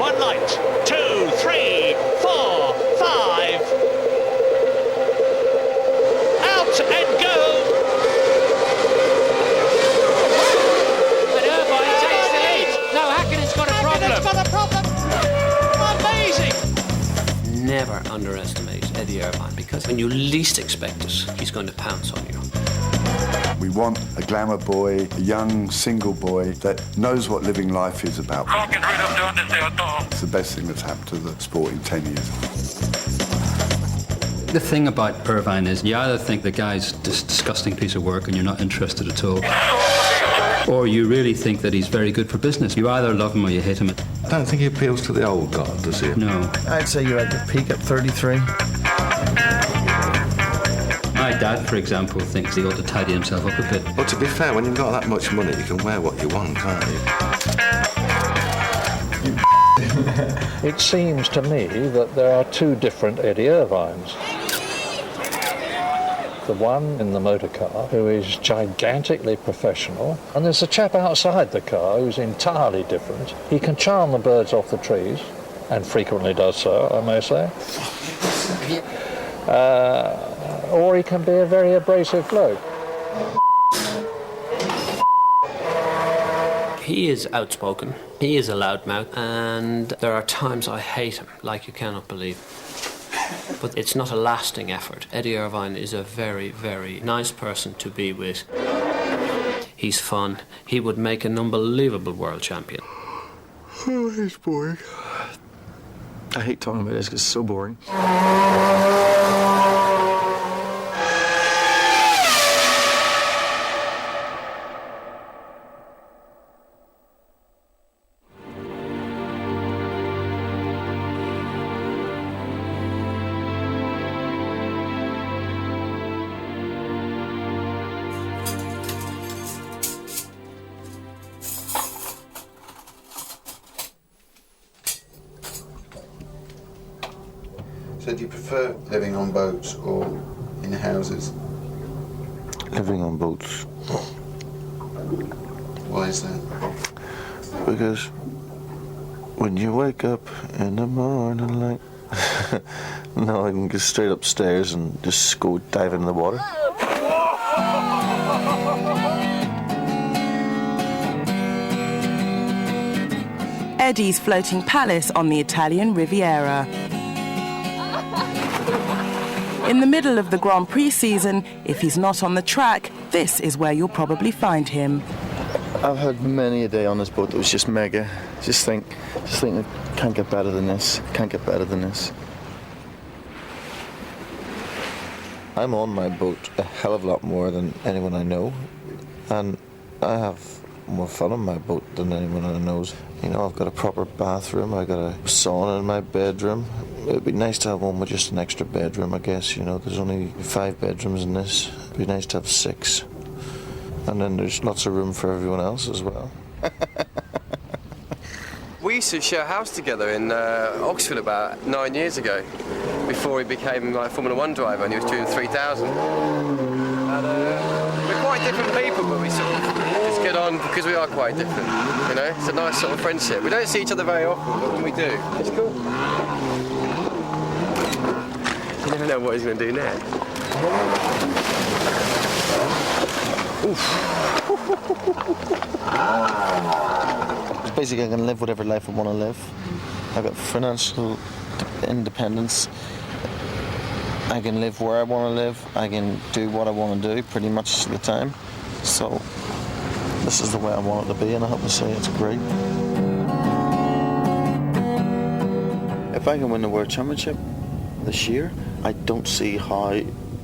one light, 2, 3, 4, 5. Out and go. And Irvine takes the lead. No, Hackenen's got a problem. Hackenen's got a problem. Amazing. Never underestimate Eddie Irvine, because when you least expect it, he's going to pounce on you. We want a glamour boy, a young single boy that knows what living life is about. It's the best thing that's happened to the sport in 10 years. The thing about Irvine is you either think the guy's this disgusting piece of work and you're not interested at all, or you really think that he's very good for business. You either love him or you hate him. I don't think he appeals to the old guard, does he? No. I'd say you're at your peak at 33. My dad, for example, thinks he ought to tidy himself up a bit. Well, to be fair, when you've got that much money, you can wear what you want, can't you? It seems to me that there are two different Eddie Irvines. The one in the motor car who is gigantically professional, and there's a chap outside the car who's entirely different. He can charm the birds off the trees, and frequently does so, I may say. Or he can be a very abrasive bloke. He is outspoken, he is a loudmouth, and there are times I hate him like you cannot believe. But it's not a lasting effort. Eddie Irvine is a very, very nice person to be with. He's fun. He would make an unbelievable world champion. Oh, it's boring. I hate talking about this because it's so boring. So do you prefer living on boats or in houses? Living on boats. Why is that? Because when you wake up in the morning light... No, I can go straight upstairs and just go dive in the water. Eddie's floating palace on the Italian Riviera. In the middle of the Grand Prix season, if he's not on the track, this is where you'll probably find him. I've had many a day on this boat that was just mega. Just think I can't get better than this. Can't get better than this. I'm on my boat a hell of a lot more than anyone I know, and I have more fun on my boat than anyone I know. You know, I've got a proper bathroom, I've got a sauna in my bedroom. It'd be nice to have one with just an extra bedroom, I guess. You know, there's only 5 bedrooms in this. It'd be nice to have 6. And then there's lots of room for everyone else as well. We used to share a house together in Oxford about 9 years ago, before he became like a Formula 1 driver and he was doing 3,000. And we're quite different people, but we sort of just get on because we are quite different, you know? It's a nice sort of friendship. We don't see each other very often, but when we do, it's cool. You never know what he's going to do next. Oof. Basically, I can live whatever life I want to live. I've got financial independence. I can live where I want to live. I can do what I want to do pretty much the time. So this is the way I want it to be, and I have to say it's great. If I can win the World Championship this year, I don't see how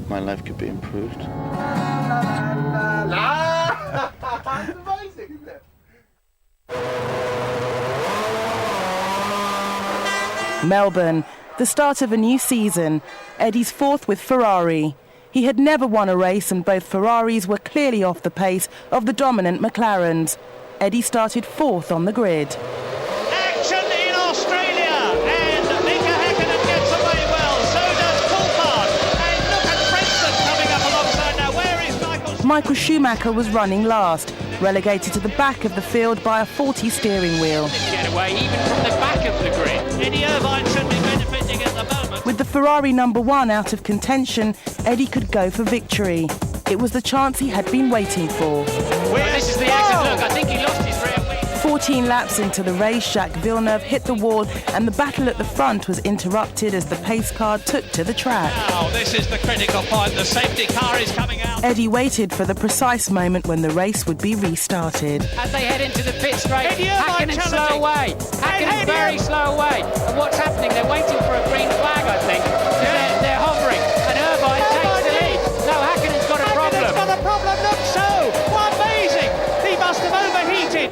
my life could be improved. That's amazing, isn't it? Melbourne, the start of a new season. Eddie's 4th with Ferrari. He had never won a race, and both Ferraris were clearly off the pace of the dominant McLarens. Eddie started 4th on the grid. Action in Australia, and Mika Häkkinen gets away well. So does Coulthard, and look at Frentzen coming up alongside now. Where is Michael? Michael Schumacher was running last. relegated to the back of the field by a faulty steering wheel. Get away even from the back of the grid. Eddie Irvine should be benefiting at the moment. With the Ferrari number 1 out of contention, Eddie could go for victory. It was the chance he had been waiting for. This is the exit. Look, I think he lost his rear wheel. 14 laps into the race, Jacques Villeneuve hit the wall and the battle at the front was interrupted as the pace car took to the track. Now, this is the critical point. The safety car is coming out. Eddie waited for the precise moment when the race would be restarted. As they head into the pit straight, Eddie Irvine Hakkinen slow challenging. away. Hakkinen very slow away. And what's happening? They're waiting for a green flag, I think. They're hovering. And Irvine takes the lead. No, Hakkinen's got a problem. Hakkinen's got a problem. Look, so amazing. He must have overheated.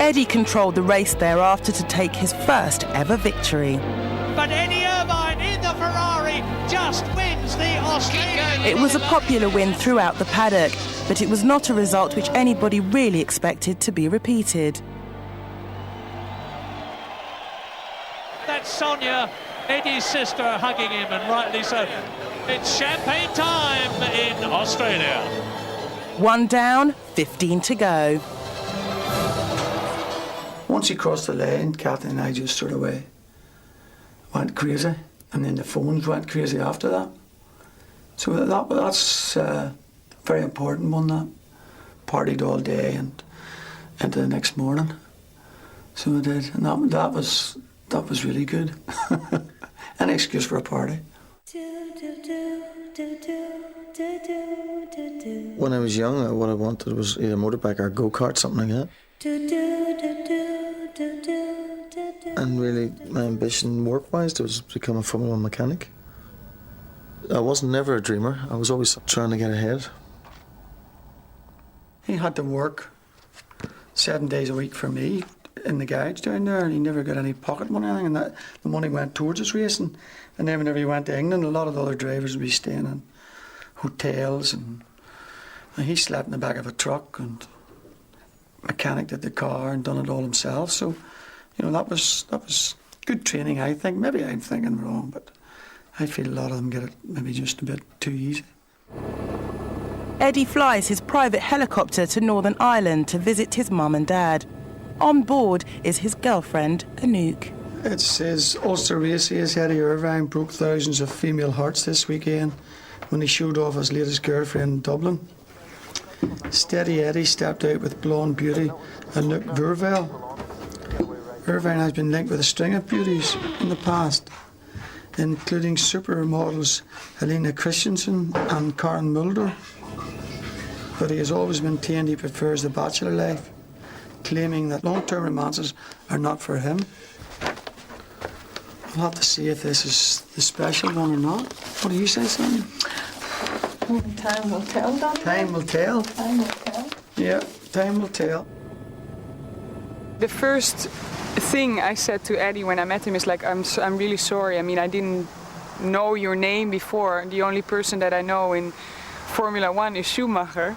Eddie controlled the race thereafter to take his first ever victory. But Eddie Irvine in the Ferrari just wins the Australian. It was a popular win throughout the paddock, but it was not a result which anybody really expected to be repeated. That's Sonia, Eddie's sister, hugging him, and rightly so. It's champagne time in Australia. 1 down, 15 to go. Once he crossed the lane, Kathy and I just sort of went crazy, and then the phones went crazy after that. So that's a very important one. That partied all day and into the next morning. So we did, and that was really good. An excuse for a party. When I was young, what I wanted was either a motorbike or a go-kart, something like that. And really, my ambition work-wise was to become a Formula 1 mechanic. I wasn't never a dreamer. I was always trying to get ahead. He had to work 7 days a week for me in the garage down there, and he never got any pocket money or anything, and that the money went towards his racing. And then whenever he went to England, a lot of the other drivers would be staying in hotels, and he slept in the back of a truck, and mechanic did the car and done it all himself. So, you know, that was good training, I think. Maybe I'm thinking wrong, but I feel a lot of them get it maybe just a bit too easy. Eddie flies his private helicopter to Northern Ireland to visit his mum and dad. On board is his girlfriend, Anouk. It's his Ulster race. Eddie Irvine broke thousands of female hearts this weekend when he showed off his latest girlfriend in Dublin. Steady Eddie stepped out with blonde beauty Anouk Vervel. Irvine has been linked with a string of beauties in the past, including supermodels Helena Christensen and Karen Mulder. But he has always maintained he prefers the bachelor life, claiming that long-term romances are not for him. We'll have to see if this is the special one or not. What do you say, Sonia? Time will tell, Don. Time will tell. Time will tell. Yeah, time will tell. The first thing I said to Eddie when I met him is like, I'm really sorry. I mean, I didn't know your name before. The only person that I know in Formula 1 is Schumacher.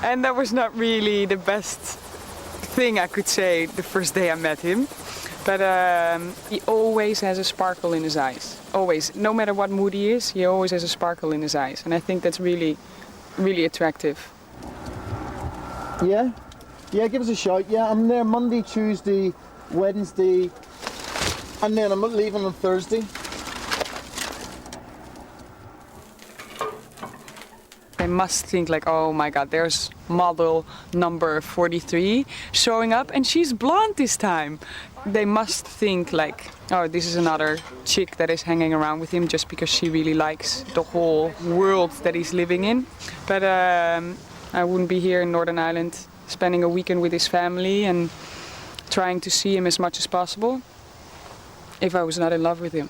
And that was not really the best thing I could say the first day I met him. But he always has a sparkle in his eyes. Always. No matter what mood he is, he always has a sparkle in his eyes. And I think that's really, really attractive. Yeah? Yeah, give us a shout. Yeah, I'm there Monday, Tuesday, Wednesday, and then I'm leaving on Thursday. They must think like, oh my God, there's model number 43 showing up and she's blonde this time. They must think like, oh, this is another chick that is hanging around with him just because she really likes the whole world that he's living in. But I wouldn't be here in Northern Ireland spending a weekend with his family and trying to see him as much as possible if I was not in love with him.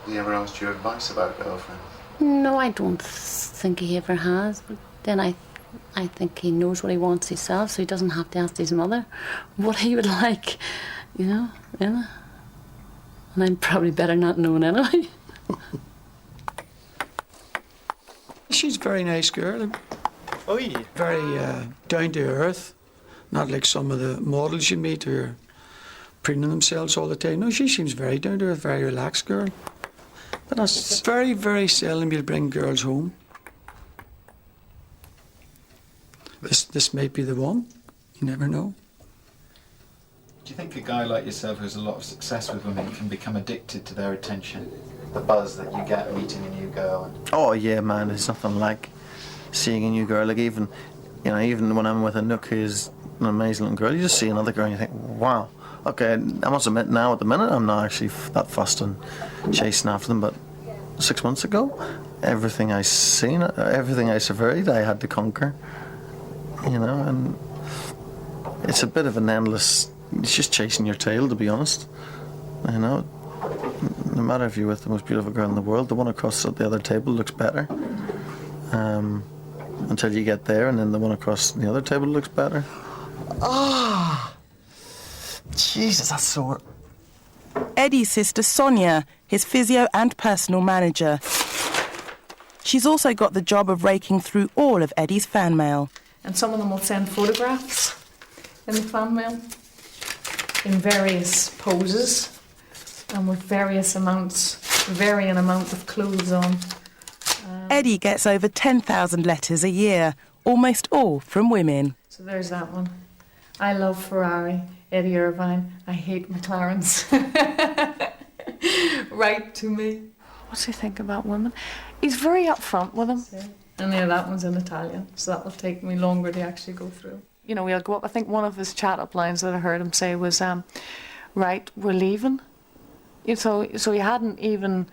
He ever asked your advice about girlfriend? No, I don't think he ever has. But then I think he knows what he wants himself, so he doesn't have to ask his mother what he would like, you know. And I'm probably better not knowing anyway. She's a very nice girl. Oh, yeah. Very down to earth. Not like some of the models you meet who are preening themselves all the time. No, she seems very down to earth, very relaxed girl. But that's very, very seldom you'll bring girls home. this might be the one. You never know. Do you think a guy like yourself who has a lot of success with women can become addicted to their attention? The buzz that you get meeting a new girl? And... Oh yeah, man, there's nothing like seeing a new girl. Like even when I'm with a Nook who's an amazing little girl, you just see another girl and you think, wow. Okay, I must admit now at the minute I'm not actually that fussed and chasing after them, but 6 months ago, everything I seen, everything I surveyed, I had to conquer. You know, and it's a bit of an endless. It's just chasing your tail, to be honest. You know, no matter if you're with the most beautiful girl in the world, the one across the other table looks better. Until you get there, and then the one across the other table looks better. Ah, Jesus, that's sore. Eddie's sister Sonia, his physio and personal manager. She's also got the job of raking through all of Eddie's fan mail. And some of them will send photographs in the fan mail in various poses and with varying amount of clothes on. Eddie gets over 10,000 letters a year, almost all from women. So there's that one. I love Ferrari, Eddie Irvine. I hate McLarens. Right to me. What's he think about women? He's very upfront with them. And yeah, that one's in Italian, so that will take me longer to actually go through. You know, we'll go up. I think one of his chat-up lines that I heard him say was, right, we're leaving. So he hadn't even,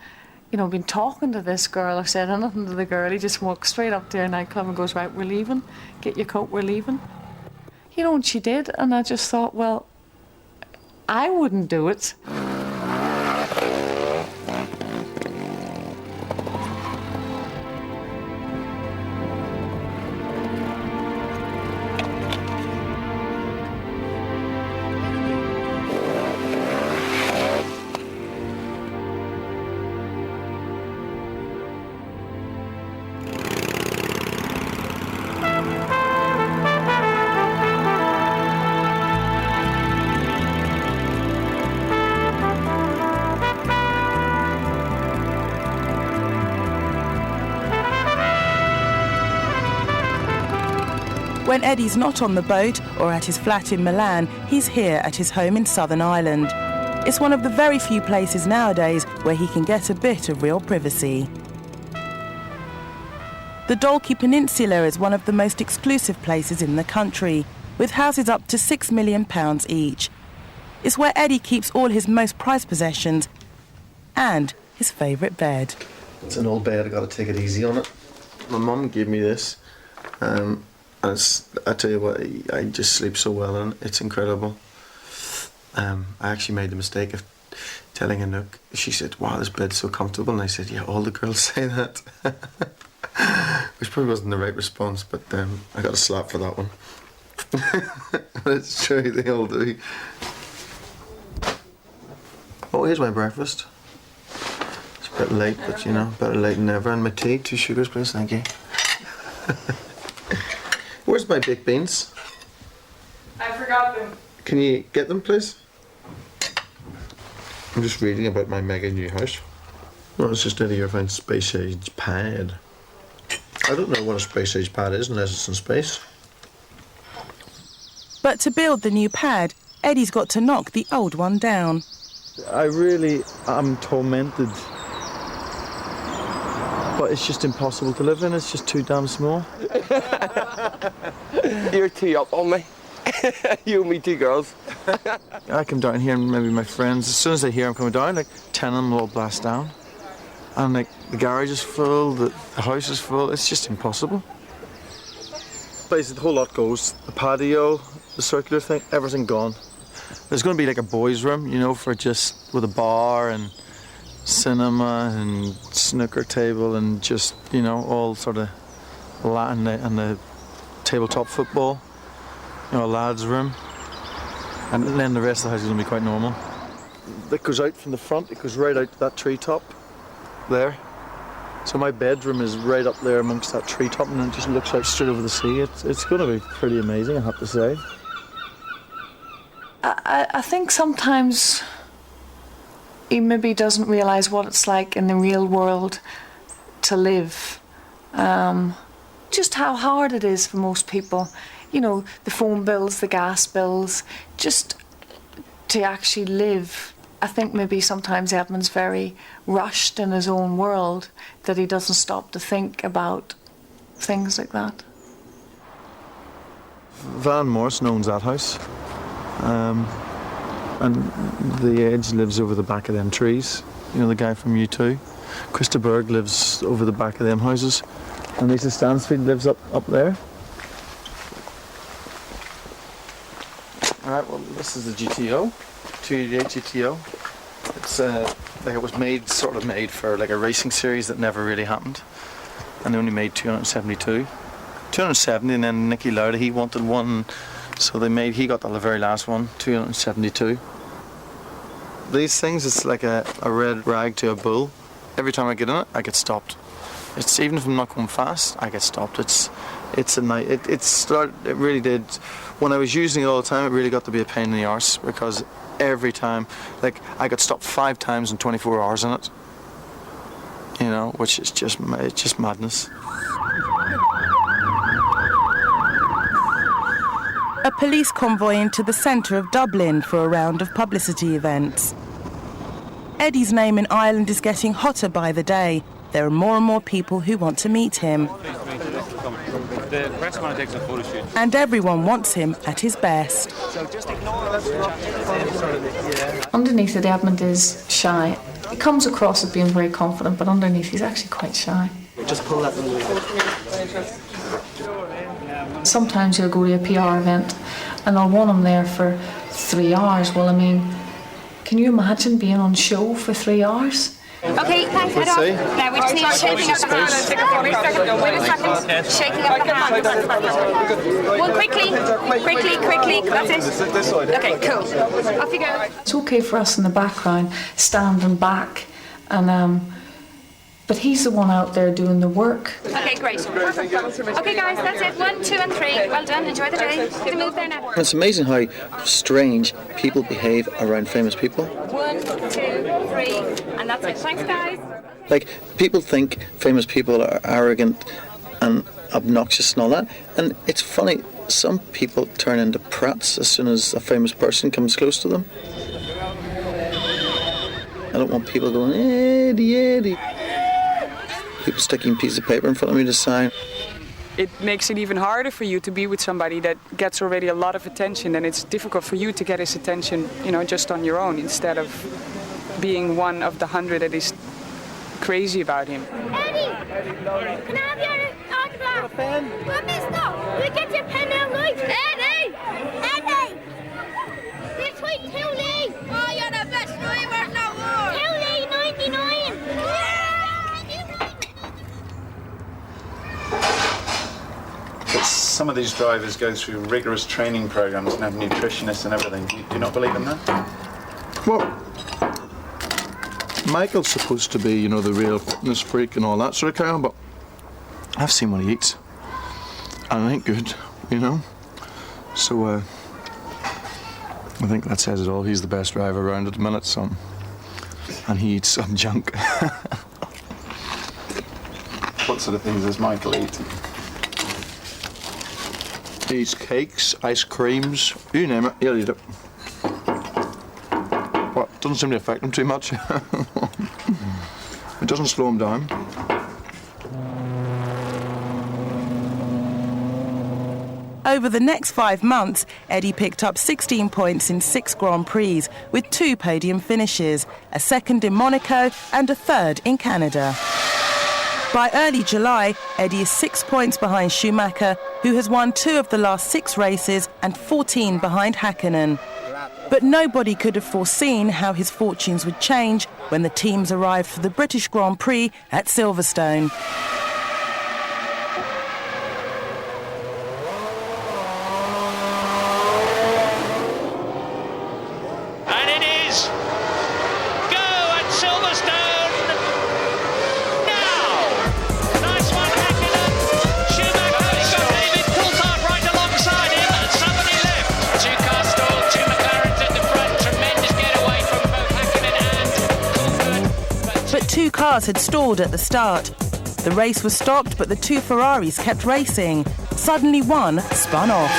been talking to this girl or said anything to the girl. He just walked straight up to her nightclub and goes, right, we're leaving. Get your coat, we're leaving. And she did, and I just thought, well, I wouldn't do it. When Eddie's not on the boat or at his flat in Milan, he's here at his home in Southern Ireland. It's one of the very few places nowadays where he can get a bit of real privacy. The Dalkey Peninsula is one of the most exclusive places in the country, with houses up to £6 million each. It's where Eddie keeps all his most prized possessions and his favourite bed. It's an old bed, I've got to take it easy on it. My mum gave me this. I tell you what, I just sleep so well in it. It's incredible. I actually made the mistake of telling Anouk. She said, wow, this bed's so comfortable. And I said, yeah, all the girls say that. Which probably wasn't the right response, but I got a slap for that one. But it's true, they all do. Oh, here's my breakfast. It's a bit late, but better late than never. And my tea, 2 sugars, please, thank you. Where's my baked beans? I forgot them. Can you get them, please? I'm just reading about my mega new house. Well, it's just Eddie Irvine space age pad. I don't know what a space age pad is unless it's in space. But to build the new pad, Eddie's got to knock the old one down. I really am tormented. But it's just impossible to live in, it's just too damn small. You're too up on me. You and me, 2 girls. I come down here and maybe my friends, as soon as they hear I'm coming down, like 10 of them will all blast down. And like the garage is full, the house is full, it's just impossible. Basically the whole lot goes, the patio, the circular thing, everything gone. There's going to be like a boys' room, for just with a bar and cinema and snooker table and just, all sort of and the tabletop football, a lad's room. And then the rest of the house is going to be quite normal. It goes out from the front, it goes right out to that treetop there. So my bedroom is right up there amongst that treetop and it just looks out straight over the sea. It's going to be pretty amazing, I have to say. I think sometimes he maybe doesn't realise what it's like in the real world to live just how hard it is for most people. You know, the phone bills, the gas bills, just to actually live. I think maybe sometimes Edmund's very rushed in his own world, that he doesn't stop to think about things like that. Van Morrison owns that house. And the Edge lives over the back of them trees. You know, the guy from U2. Krista Berg lives over the back of them houses. And Lisa Stansfield lives up there. Alright, well, this is the GTO, 288 GTO. It's like it was sort of made for like a racing series that never really happened. And they only made 272. 270, and then Nicky Lauda, he wanted one, so he got the very last one, 272. These things, it's like a red rag to a bull. Every time I get in it, I get stopped. It's even if I'm not going fast, I get stopped. It really did. When I was using it all the time, it really got to be a pain in the arse, because every time, like, I got stopped 5 times in 24 hours in it. You know, which is just madness. A police convoy into the centre of Dublin for a round of publicity events. Eddie's name in Ireland is getting hotter by the day. There are more and more people who want to meet him. And everyone wants him at his best. Underneath it, Edmund is shy. He comes across as being very confident, but underneath he's actually quite shy. Just pull that one. Sometimes he'll go to a PR event and I'll want him there for 3 hours. Well, I mean, can you imagine being on show for 3 hours? Okay, thanks, head off. Now we just need shaking up the hand. Wait a second. Shaking up the hand. One quickly. That's it. Okay, cool. Off you go. It's okay for us in the background, standing back, and but he's the one out there doing the work. Okay, great. Okay, guys, that's it. 1, 2, and 3. Well done. Enjoy the day. To move there now. It's amazing how strange people behave around famous people. 1, 2, 3, and that's it. Thanks, guys. Like, people think famous people are arrogant and obnoxious and all that, and it's funny, some people turn into prats as soon as a famous person comes close to them. I don't want people going, Eddie. People sticking a piece of paper in front of me to sign. It makes it even harder for you to be with somebody that gets already a lot of attention, and it's difficult for you to get his attention, you know, just on your own, instead of being one of the 100 that is crazy about him. Eddie, can I have your autograph? Let me stop. You get your pen out, right? Eddie! You're sweet Tilly! Oh, you're the best driver in the world! Tilly, 99! But some of these drivers go through rigorous training programs and have nutritionists and everything. Do you not believe in that? Well, Michael's supposed to be, you know, the real fitness freak and all that sort of kind, but I've seen what he eats, and it ain't good, you know. So I think that says it all. He's the best driver around at the minute, so, and he eats some junk. What sort of things does Michael eat? He eats cakes, ice creams, you name it, he'll eat it. Well, it doesn't seem to affect him too much. It doesn't slow him down. Over the next 5 months, Eddie picked up 16 points in 6 Grand Prix, with 2 podium finishes, a second in Monaco and a third in Canada. By early July, Eddie is 6 points behind Schumacher, who has won 2 of the last 6 races, and 14 behind Häkkinen. But nobody could have foreseen how his fortunes would change when the teams arrived for the British Grand Prix at Silverstone. And it is go at Silverstone now. Nice one, Häkkinen. Schumacher, he's got David Coulthard right alongside him, and somebody left. 2 cars stalled, 2 McLarens at the front. Tremendous getaway from both Häkkinen and Coulthard. But 2 cars had stalled at the start. The race was stopped, but the two Ferraris kept racing. Suddenly one spun off.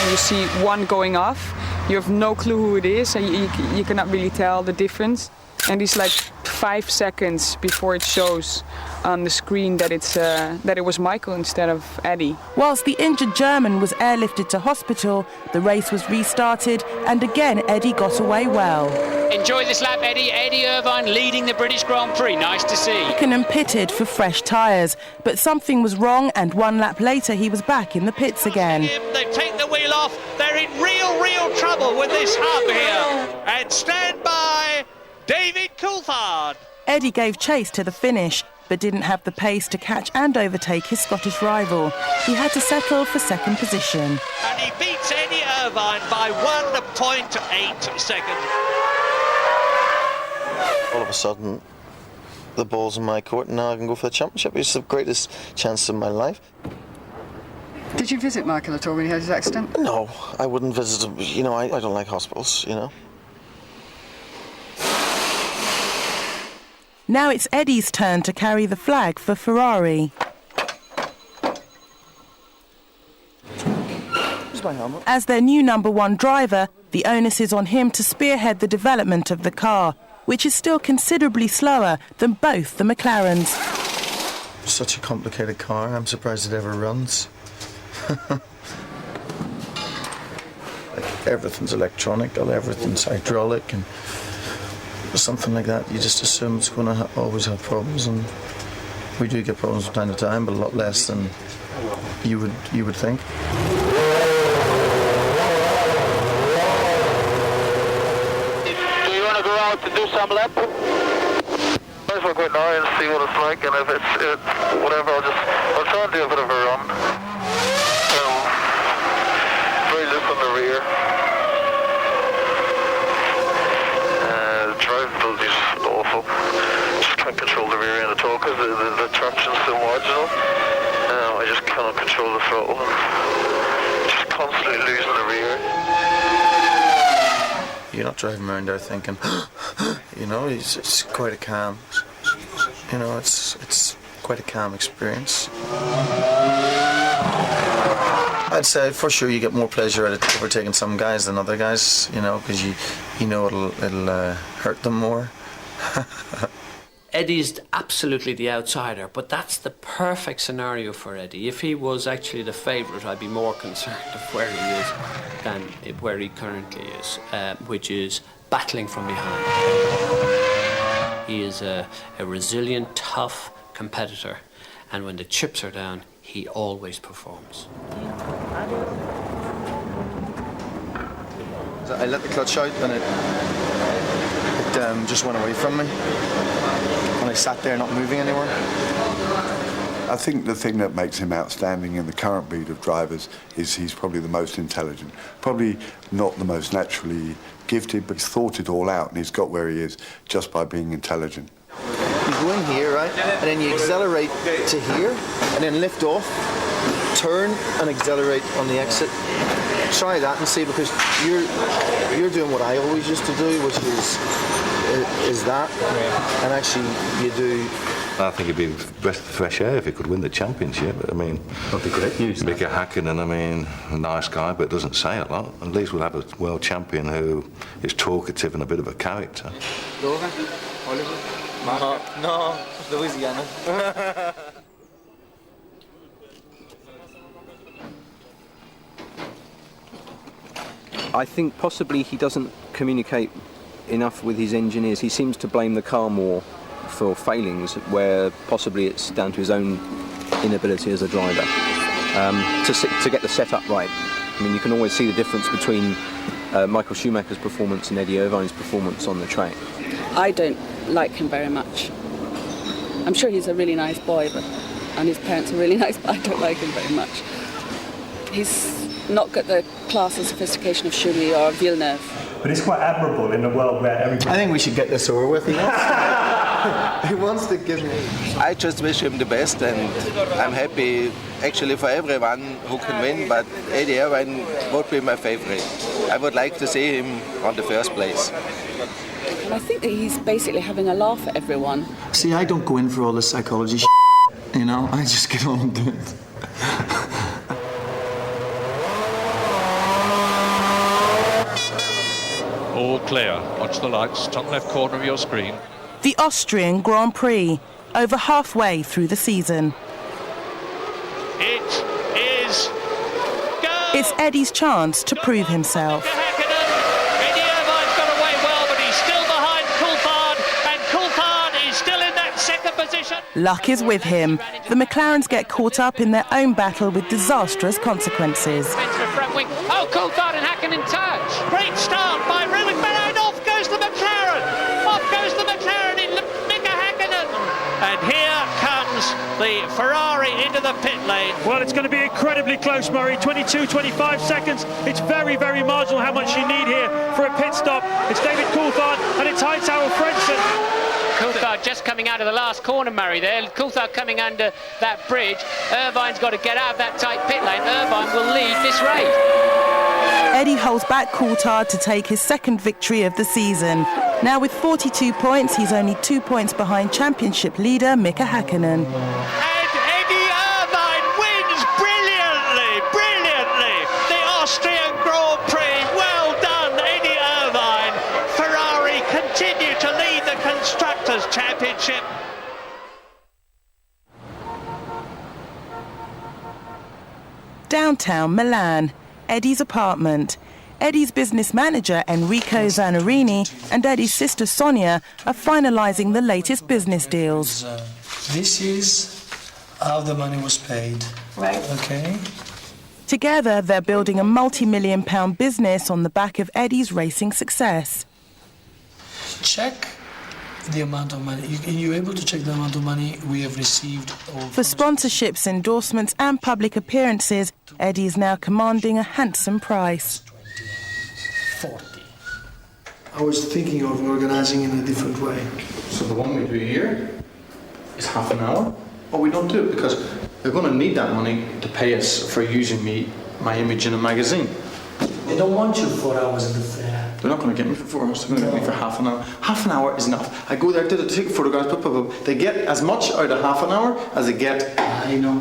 You see one going off, you have no clue who it is, and you cannot really tell the difference. And it's like 5 seconds before it shows on the screen that it was Michael instead of Eddie. Whilst the injured German was airlifted to hospital, the race was restarted, and again Eddie got away well. Enjoy this lap, Eddie. Eddie Irvine leading the British Grand Prix. Nice to see. Buchanan pitted for fresh tyres, but something was wrong, and 1 lap later he was back in the pits again. They've taken the wheel off. They're in real trouble with this hub here. And stand by David Coulthard. Eddie gave chase to the finish, but didn't have the pace to catch and overtake his Scottish rival. He had to settle for second position. And he beats Eddie Irvine by 1.8 seconds. All of a sudden, the ball's in my court and now I can go for the championship. It's the greatest chance of my life. Did you visit Michael at all when he had his accident? No, I wouldn't visit him. You know, I don't like hospitals, you know. Now it's Eddie's turn to carry the flag for Ferrari. Here's my helmet. As their new #1 driver, the onus is on him to spearhead the development of the car, which is still considerably slower than both the McLarens. Such a complicated car, I'm surprised it ever runs. Like, everything's electronic, everything's hydraulic, and something like that, you just assume it's going to always have problems, and we do get problems from time to time, but a lot less than you would think. Do you want to go out to do some lap? Might as well go now and see what it's like, and if it's whatever, I'll try and do a bit of a run. Very loose on the rear. Driving ability is awful. Just can't control the rear end at all because the traction's so marginal. I just cannot control the throttle. Just constantly losing the rear. You're not driving around there thinking, you know, it's quite a calm, you know, it's quite a calm experience. I'd say for sure you get more pleasure at overtaking some guys than other guys, you know, because you know it'll hurt them more. Eddie's absolutely the outsider, but that's the perfect scenario for Eddie. If he was actually the favourite, I'd be more concerned of where he is than where he currently is, which is battling from behind. He is a resilient, tough competitor, and when the chips are down, he always performs. I let the clutch out and it just went away from me. And I sat there not moving anywhere. I think the thing that makes him outstanding in the current breed of drivers is he's probably the most intelligent. Probably not the most naturally gifted, but he's thought it all out and he's got where he is just by being intelligent. You go in here, right, and then you accelerate to here, and then lift off, turn and accelerate on the exit. Try that and see, because you're doing what I always used to do, which is that, and actually you do. I think it'd be breath of fresh air if he could win the championship. I mean, that'd be great news. Mika Häkkinen, I mean, a nice guy, but doesn't say a lot. At least we'll have a world champion who is talkative and a bit of a character. Logan, Oliver, no, Louisiana. I think possibly he doesn't communicate enough with his engineers. He seems to blame the car more for failings, where possibly it's down to his own inability as a driver to get the setup right. I mean, you can always see the difference between Michael Schumacher's performance and Eddie Irvine's performance on the track. I don't like him very much. I'm sure he's a really nice boy, and his parents are really nice, but I don't like him very much. He's not got the class and sophistication of Schumi or Villeneuve. But it's quite admirable in a world where everybody... I think we should get this over with. He wants to give me... I just wish him the best, and I'm happy actually for everyone who can win, but Eddie Irvine would be my favorite. I would like to see him on the first place. And I think that he's basically having a laugh at everyone. See, I don't go in for all this psychology You know, I just get on and do it. All clear. Watch the lights, top left corner of your screen. The Austrian Grand Prix, over halfway through the season. It is go! It's Eddie's chance to prove himself. Eddie Irvine's got away well, but he's still behind Coulthard, and Coulthard is still in that second position. Luck is with him. The McLarens get caught up in their own battle with disastrous consequences. Front wing. Oh, Coulthard and Hakkinen touch. Great start by Ruben Bella, and off goes the McLaren. Off goes the McLaren in Mika Hakkinen. And here comes the Ferrari into the pit lane. Well, it's going to be incredibly close, Murray. 22, 25 seconds. It's very, very marginal how much you need here for a pit stop. It's David Coulthard and it's Hightower Frentzen. Coulthard just coming out of the last corner, Murray, there. Coulthard coming under that bridge. Irvine's got to get out of that tight pit lane. Irvine will lead this race. Eddie holds back Coulthard to take his second victory of the season. Now with 42 points, he's only 2 points behind championship leader Mika Hakkinen. And Eddie Irvine wins brilliantly the Austrian Grand Prix. Well done, Eddie Irvine. Ferrari continue to lead the Constructors' Championship. Downtown Milan, Eddie's apartment. Eddie's business manager Enrico Zanarini and Eddie's sister Sonia are finalising the latest business deals. This is how the money was paid. Right. Okay. Together, they're building a multi-million-pound business on the back of Eddie's racing success. Check the amount of money. You're able to check the amount of money we have received. For sponsorships, endorsements and public appearances, Eddie is now commanding a handsome price. 40. I was thinking of organising in a different way. So the one we do here is half an hour, but we don't do it because they're going to need that money to pay us for using my image in a magazine. They don't want you 4 hours at the fair. They're not going to get me for 4 hours, they're going to get me for half an hour. Half an hour is enough. I go there, take photographs, they get as much out of half an hour as they get.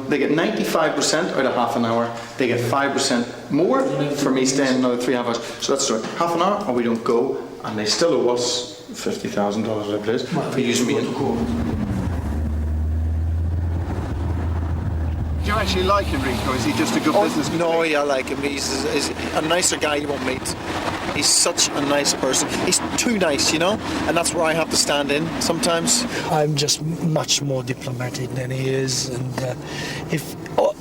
They get 95% out of half an hour. They get 5% more for me staying another 3.5 hours. So that's the story. Half an hour or we don't go, and they still owe us $50,000 whatever it is for using me in court. Do you actually like Enrico? Is he just a good businessman? No, I like him. He's a nicer guy you won't meet. He's such a nice person. He's too nice, you know, and that's where I have to stand in sometimes. I'm just much more diplomatic than he is, and if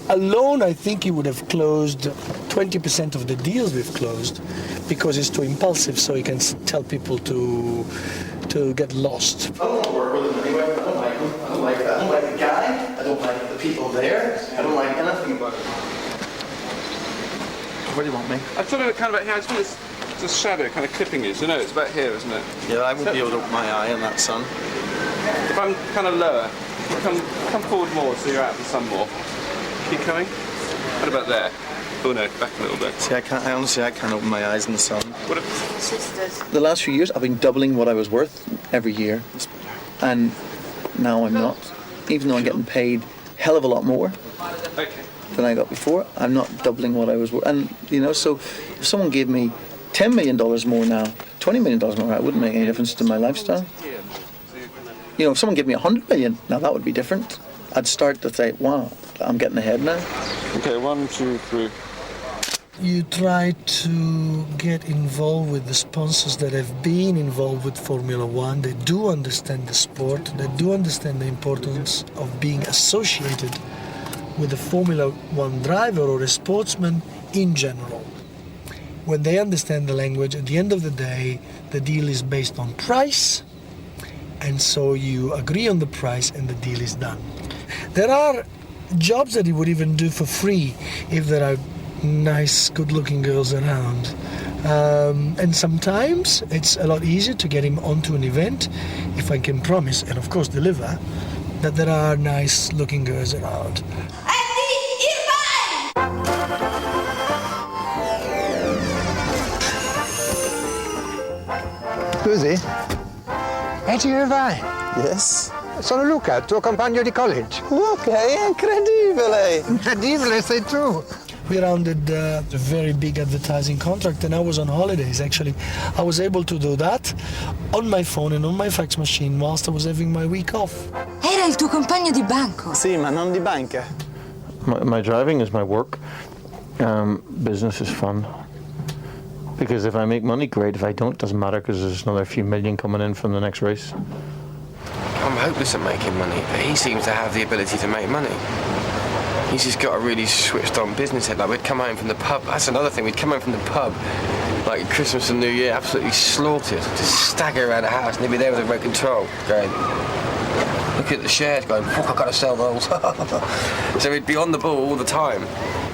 alone I think he would have closed 20% of the deals we've closed because he's too impulsive, so he can tell people to get lost. I don't want to work with him anyway. I don't like him. I don't like that. I don't like the guy. I don't like the people there. I don't like anything about it. Where do you want me? I thought it was kind of about here. I just want this shadow kind of clipping you. So no, it's about here, isn't it? Yeah, I won't be able to open my eye in that sun. If I'm kind of lower, come forward more so you're out of the sun more. Keep coming. What about there? Oh no, back a little bit. See, I honestly can't open my eyes in the sun. What if... The last few years I've been doubling what I was worth every year, and now I'm not. Even though I'm getting paid a hell of a lot more than I got before, I'm not doubling what I was worth. And you know, so if someone gave me $10 million more now, $20 million more, it wouldn't make any difference to my lifestyle. You know, if someone gave me $100 million, now that would be different. I'd start to say, wow, I'm getting ahead now. Okay, 1, 2, 3. You try to get involved with the sponsors that have been involved with Formula One. They do understand the sport. They do understand the importance of being associated with a Formula One driver or a sportsman in general. When they understand the language, at the end of the day, the deal is based on price, and so you agree on the price and the deal is done. There are jobs that he would even do for free if there are nice, good-looking girls around. And sometimes it's a lot easier to get him onto an event if I can promise, and of course deliver, that there are nice-looking girls around. Who is he? Eddie Irvine. Yes, sono Luca, tuo compagno di college. Luca, è incredibile! Incredibile sei tu! We rounded a very big advertising contract and I was on holidays actually. I was able to do that on my phone and on my fax machine whilst I was having my week off. Era il tuo compagno di banco? Sì, ma non di banca. My driving is my work. Business is fun. Because if I make money, great. If I don't, doesn't matter because there's another few million coming in from the next race. I'm hopeless at making money, but he seems to have the ability to make money. He's just got a really switched on business head. Like, we'd come home from the pub, that's another thing, we'd come home from the pub, like Christmas and New Year, absolutely slaughtered, just stagger around the house and he'd be there with a remote control, going, look at the shares, going, fuck, I've got to sell those. So he'd be on the ball all the time.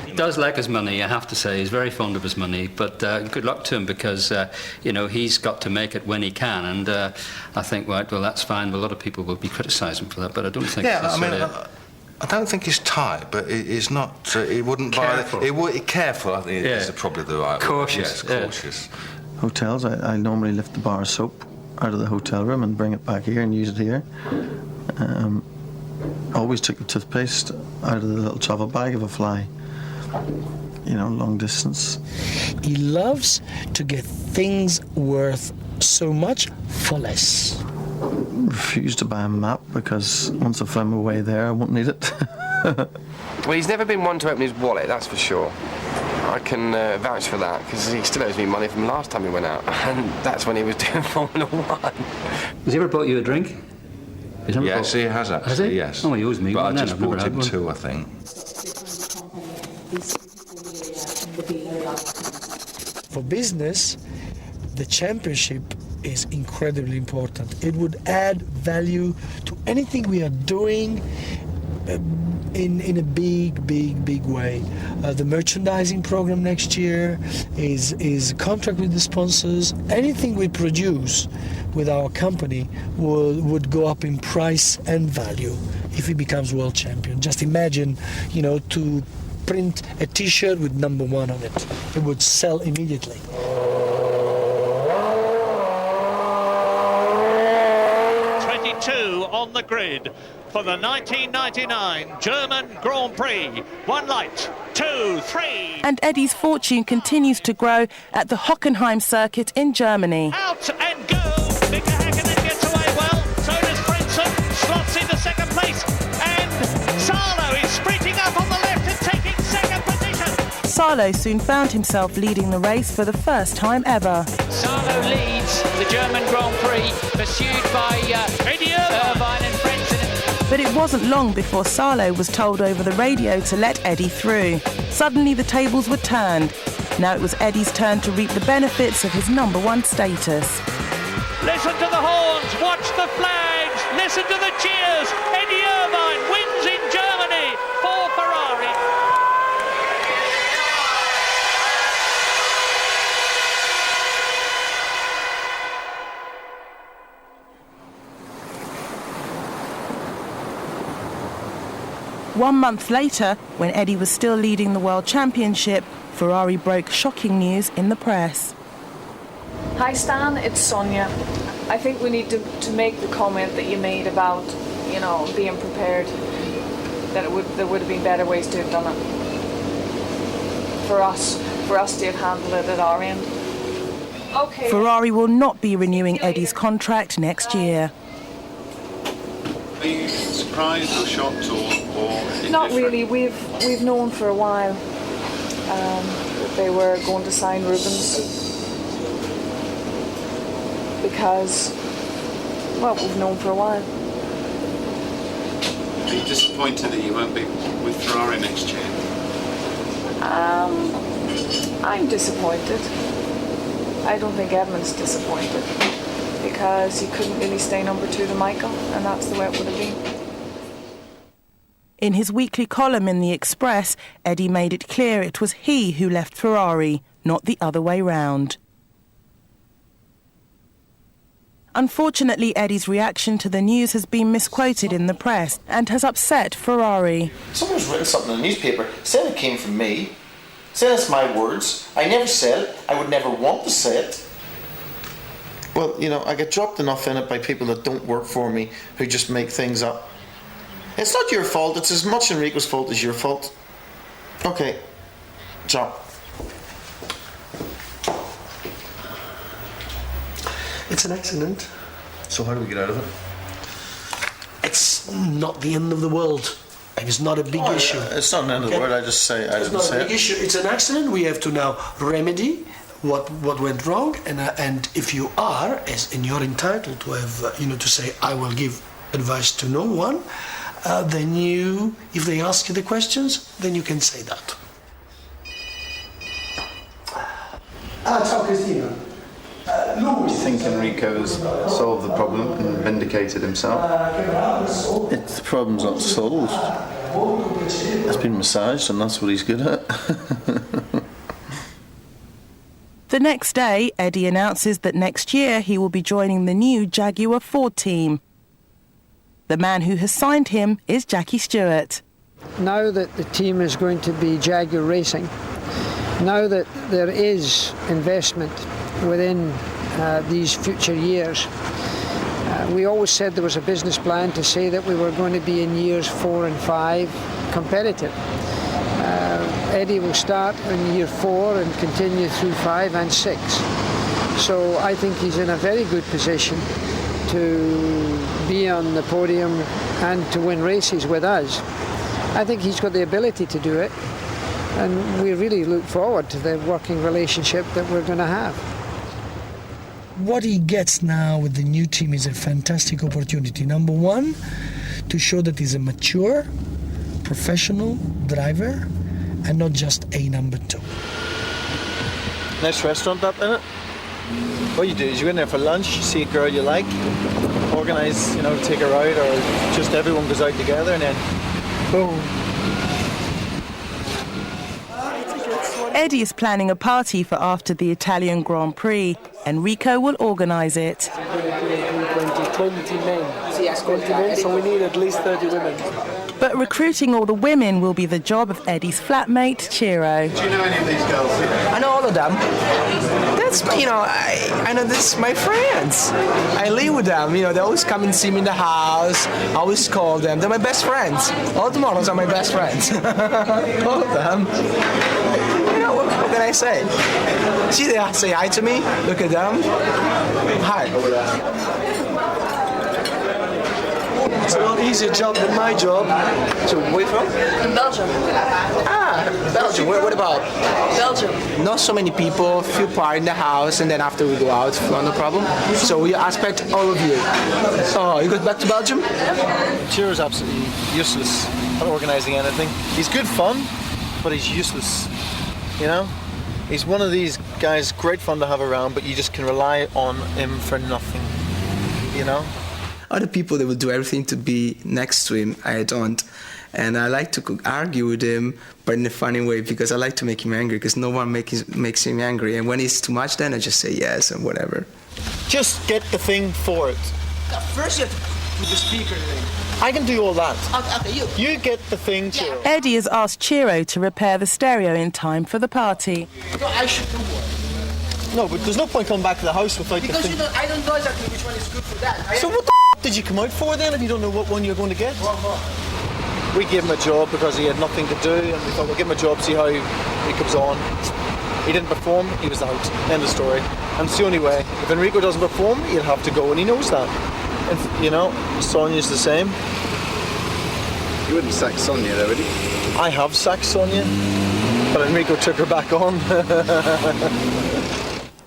He does like his money, I have to say. He's very fond of his money, but good luck to him because, you know, he's got to make it when he can, and I think, right, well, that's fine. A lot of people will be criticising for that, but I don't think I don't think he's tight, but he's not. He wouldn't Careful. buy. Careful, I think is probably the right word. Cautious. Yes, cautious. Hotels, I normally lift the bar of soap out of the hotel room and bring it back here and use it here. Always took the toothpaste out of the little travel bag if I fly, you know, long distance. He loves to get things worth so much for less. Refuse to buy a map because once I find my way there, I won't need it. Well, he's never been one to open his wallet, that's for sure. I can vouch for that, because he still owes me money from last time he went out, and that's when he was doing Formula 1. Has he ever bought you a drink? Yes, he has actually. Has he? Yes. Oh, he owes me but one. I just bought him two, I think. For business, the championship is incredibly important. It would add value to anything we are doing in a big way. The merchandising program next year is a contract with the sponsors. Anything we produce with our company would go up in price and value if he becomes world champion. Just imagine, you know, to print a T-shirt with number 1 on it. It would sell immediately. On the grid for the 1999 German Grand Prix. 1 light, 2, 3. And Eddie's fortune continues to grow at the Hockenheim circuit in Germany. Out and go. Mika Häkkinen gets away well. So does Frentzen. Slots into second place. And Salo is sprinting up on the left and taking second position. Salo soon found himself leading the race for the first time ever. Salo leads the German Grand Prix, pursued by Eddie Irvine and Frentzen. But it wasn't long before Salo was told over the radio to let Eddie through. Suddenly the tables were turned. Now it was Eddie's turn to reap the benefits of his #1 status. Listen to the horns, watch the flags, listen to the cheers. Eddie Irvine wins in Germany for Ferrari. One month later, when Eddie was still leading the World Championship, Ferrari broke shocking news in the press. Hi Stan, it's Sonia. I think we need to make the comment that you made about, you know, being prepared, that there would have been better ways to have done it. For us to have handled it at our end. Okay. Ferrari will not be renewing Eddie's contract next year. Are you surprised or shocked or Not really. We've known for a while that they were going to sign Rubens because, well, we've known for a while. Are you disappointed that you won't be with Ferrari next year? I'm disappointed. I don't think Edmund's disappointed, because he couldn't really stay number 2 to Michael, and that's the way it would have been. In his weekly column in The Express, Eddie made it clear it was he who left Ferrari, not the other way round. Unfortunately, Eddie's reaction to the news has been misquoted in the press and has upset Ferrari. Someone's written something in the newspaper saying it came from me, saying it's my words. I never said it. I would never want to say it. Well, you know, I get dropped enough in it by people that don't work for me, who just make things up. It's not your fault. It's as much Enrico's fault as your fault. Okay, ciao. It's an accident. So how do we get out of it? It's not the end of the world. It's not a big issue. It's not an end of the world. I just say I it's didn't not say a big it. issue. It's an accident. We have to now remedy what went wrong, and if you are, and you're entitled to have, to say, I will give advice to no one, then if they ask you the questions, then you can say that. Ciao Cristina. Do you think Enrico's solved the problem and vindicated himself? The problem's not solved. It's been massaged, and that's what he's good at. The next day, Eddie announces that next year he will be joining the new Jaguar Ford team. The man who has signed him is Jackie Stewart. Now that the team is going to be Jaguar Racing, now that there is investment within these future years, we always said there was a business plan to say that we were going to be in years 4 and 5 competitive. Eddie will start in year 4 and continue through 5 and 6. So I think he's in a very good position to be on the podium and to win races with us. I think he's got the ability to do it, and we really look forward to the working relationship that we're going to have. What he gets now with the new team is a fantastic opportunity. Number one, to show that he's a mature, professional driver and not just a number 2. Nice restaurant up in it. What you do is you go in there for lunch, you see a girl you like, organise, to take her out, or just everyone goes out together, and then boom. Eddie is planning a party for after the Italian Grand Prix. Enrico will organise it. 20 men, so we need at least 30 women. But recruiting all the women will be the job of Eddie's flatmate, Ciro. Do you know any of these girls? I know all of them. That's, I know this my friends. I live with them, they always come and see me in the house. I always call them. They're my best friends. All the models are my best friends. All of them. What can I say? See, they say hi to me. Look at them. Hi. It's a lot easier job than my job. So where from? In Belgium. Belgium. What about? Belgium. Not so many people, few party in the house, and then after we go out, no problem. So we expect all of you. Oh, you got back to Belgium? Ciro's absolutely useless at organising anything. He's good fun, but he's useless. He's one of these guys, great fun to have around, but you just can rely on him for nothing. Other people, they will do everything to be next to him. I don't. And I like to argue with him, but in a funny way, because I like to make him angry, because no one makes him angry. And when it's too much, then I just say yes and whatever. Just get the thing for it. First you have to put the speaker thing. I can do all that. Okay, you get the thing, Ciro. Eddie has asked Ciro to repair the stereo in time for the party. No, I should do one. No, but there's no point coming back to the house without because the thing. I don't know exactly which one is good for that. So what the did you come out for then if you don't know what one you're going to get? We gave him a job because he had nothing to do, and we thought we'll give him a job, see how he comes on. He didn't perform, he was out. End of story. And it's the only way. If Enrico doesn't perform, he'll have to go, and he knows that. And, Sonia's the same. You wouldn't sack Sonia though, would you? I have sacked Sonia, but Enrico took her back on.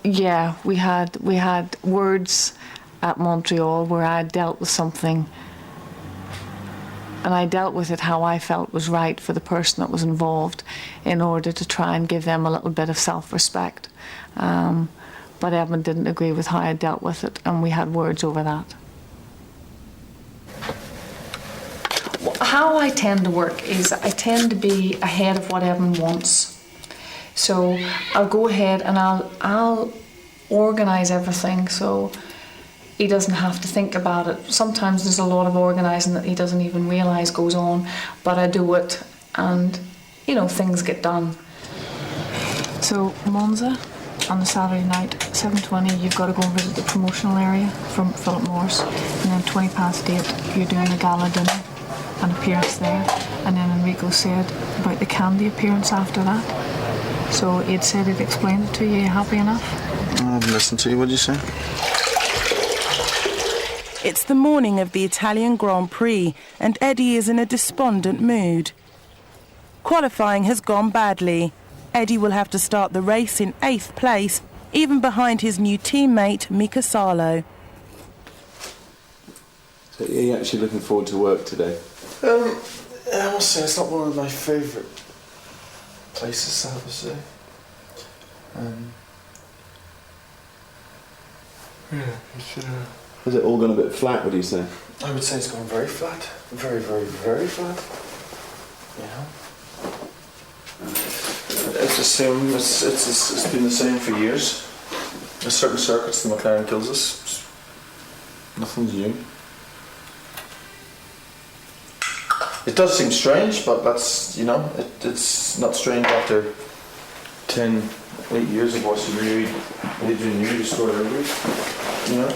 Yeah, we had words at Montreal where I dealt with something, and I dealt with it how I felt was right for the person that was involved, in order to try and give them a little bit of self-respect. But Edmund didn't agree with how I dealt with it, and we had words over that. How I tend to work is I tend to be ahead of what Edmund wants. So I'll go ahead and I'll organise everything so he doesn't have to think about it. Sometimes there's a lot of organising that he doesn't even realise goes on, but I do it and, things get done. So, Monza? on the Saturday night, 7:20, you've got to go and visit the promotional area from Philip Morris, and then 8:20, you're doing the gala dinner, an appearance there, and then Enrico said about the candy appearance after that. So he'd said he'd explained it to you. Are you happy enough? I haven't listened to you. What did you say? It's the morning of the Italian Grand Prix, and Eddie is in a despondent mood. Qualifying has gone badly. Eddie will have to start the race in 8th place, even behind his new teammate, Mika Salo. So are you actually looking forward to work today? I must say, it's not one of my favourite places, I have to say. Has it all gone a bit flat, what do you say? I would say it's gone very flat. Very, very, very flat. Yeah. It's the same, it's been the same for years. There's certain circuits the McLaren kills us. Nothing's new. It does seem strange, but that's, you know, it's not strange after 8 years of watching Adrian Newey score every week, you know.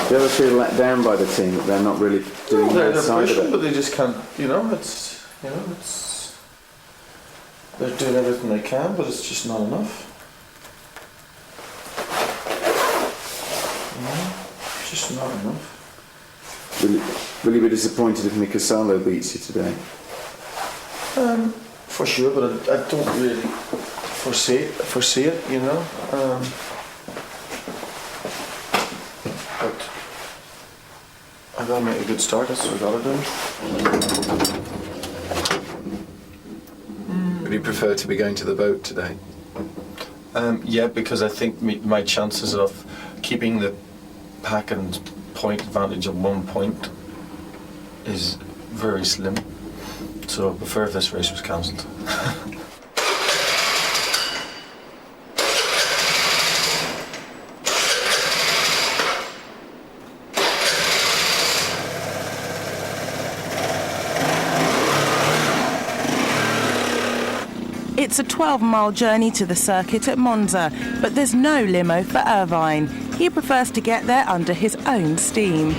Do you ever feel let down by the team that they're not really doing their side of it? But they just can't, they're doing everything they can, but it's just not enough. It's just not enough. Will you be disappointed if Mika Salo beats you today? For sure, but I don't really foresee it, you know. But I gotta make a good start. That's what I gotta do. Would you prefer to be going to the boat today? Yeah, because I think my chances of keeping the pack and point advantage of 1 point is very slim. So I prefer if this race was cancelled. It's a 12-mile journey to the circuit at Monza, but there's no limo for Irvine. He prefers to get there under his own steam.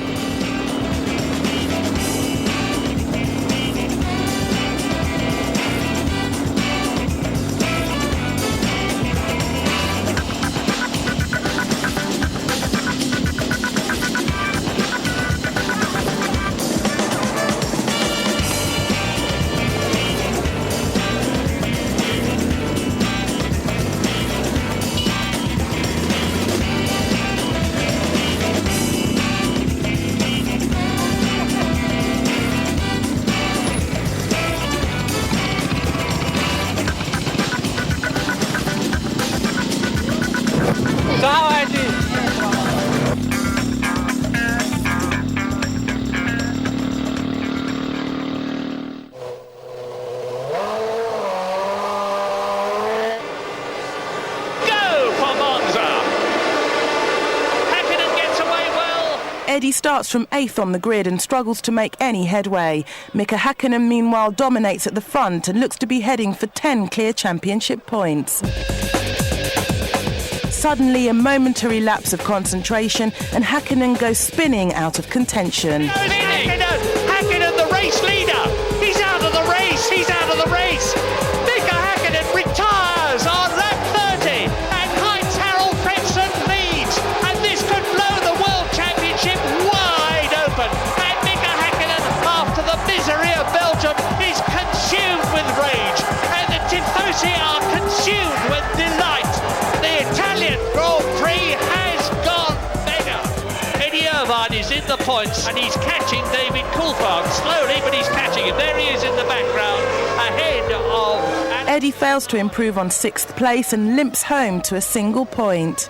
Eddie starts from 8th on the grid and struggles to make any headway. Mika Häkkinen meanwhile dominates at the front and looks to be heading for 10 clear championship points. Suddenly, a momentary lapse of concentration and Häkkinen goes spinning out of contention. Häkkinen, the race leader! He's out of the race! He's out of the race! Mika Häkkinen retires on lap 30 and Heinz Harald Frentzen leads, and this could blow the World Championship wide open. And Mika Häkkinen, after the misery of Belgium, is consumed with rage, and the Tifosi are consumed with delight. The Italian Grand Prix has gone mega. Eddie Irvine is in the points and he's catching David Coulthard slowly, but he's catching him. There he is in the background, ahead of... Eddie fails to improve on 6th place and limps home to a single point.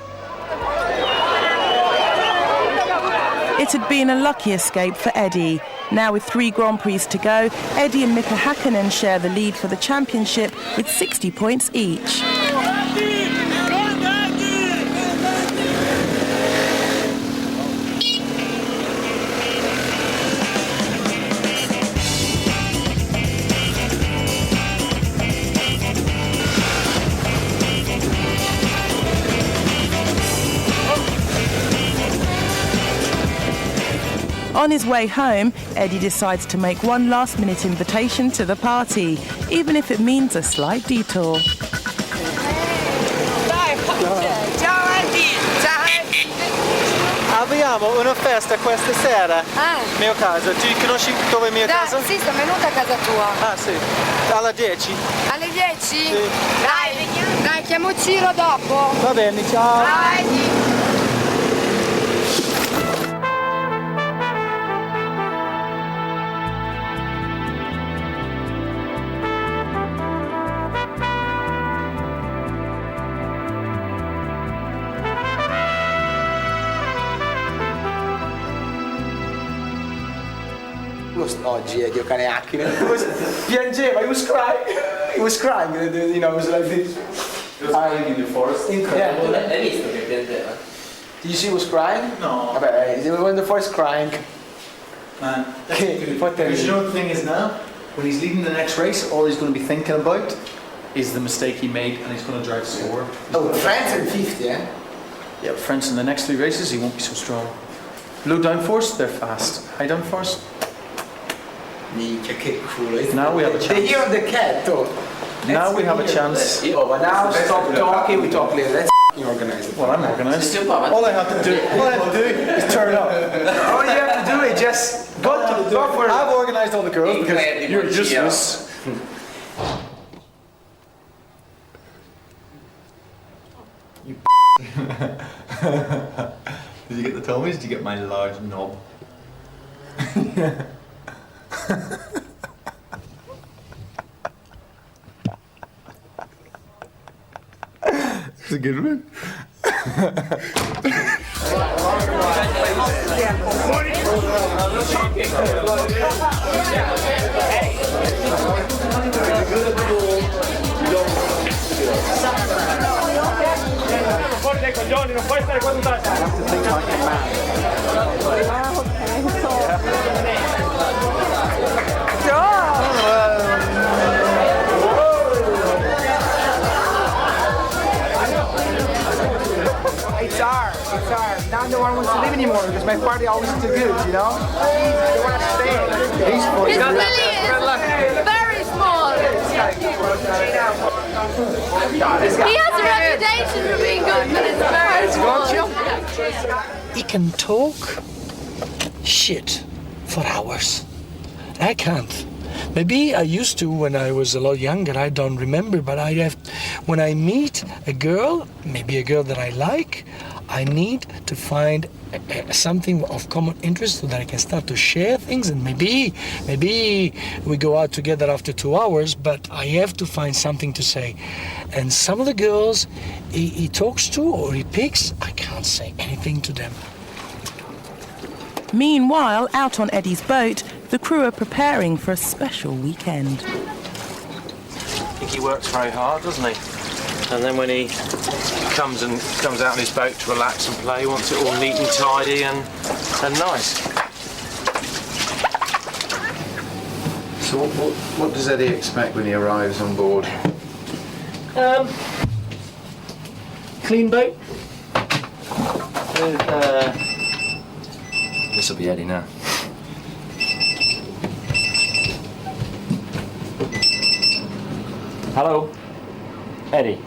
It had been a lucky escape for Eddie. Now with 3 Grand Prix to go, Eddie and Mika Häkkinen share the lead for the championship with 60 points each. On his way home, Eddie decides to make one last-minute invitation to the party, even if it means a slight detour. Ciao Eddie! Ciao! Abbiamo una festa questa sera. Mio casa. Tu conosci dove è mia casa? Sì, sono venuta a casa tua. Ah sì. Alle 10? Alle 10? Sì. Dai, chiamo Ciro dopo. Va bene, ciao. Ciao Eddie. Oggi Eddie Okanaki piangeva, he was crying, you know, it was like this. He was crying in the forest. Incredible. Yeah. Hai visto che piangeva? Did you see he was crying? No. Vabbè, he was in the forest crying. Man, because you know what the thing is now? When he's leading the next race, all he's going to be thinking about is the mistake he made, and he's going to drive slower. France in 50, eh? Yeah, but France in the next 3 races, he won't be so strong. Low downforce, they're fast. High downforce. Minchia, che culo. Now we have a The chance. year of the cat, though. Now we have a chance. Oh, but now stop talking, we talk later. Let's organize it. Well, I'm organised. All I have to do is turn up. All you have to do is just go for it. I've organised all the girls because you're useless. Did you get the tummies? Did you get my large knob? It's a good one. Fuori dai coglioni, non puoi stare qua tutta la sera. It's hard. Now no one wants to live anymore because my party always too good, you know? They want to stay. It's really very small. He has a reputation for being good, but it's very small. He can talk shit for hours. I can't. Maybe I used to when I was a lot younger, I don't remember, but when I meet a girl, maybe a girl that I like, I need to find something of common interest so that I can start to share things, and maybe we go out together after 2 hours, but I have to find something to say. And some of the girls he talks to or he picks, I can't say anything to them. Meanwhile, out on Eddie's boat, the crew are preparing for a special weekend. I think he works very hard, doesn't he? And then when he comes out on his boat to relax and play, he wants it all neat and tidy and nice. So what does Eddie expect when he arrives on board? Clean boat. This will be Eddie now. Hello, Eddie.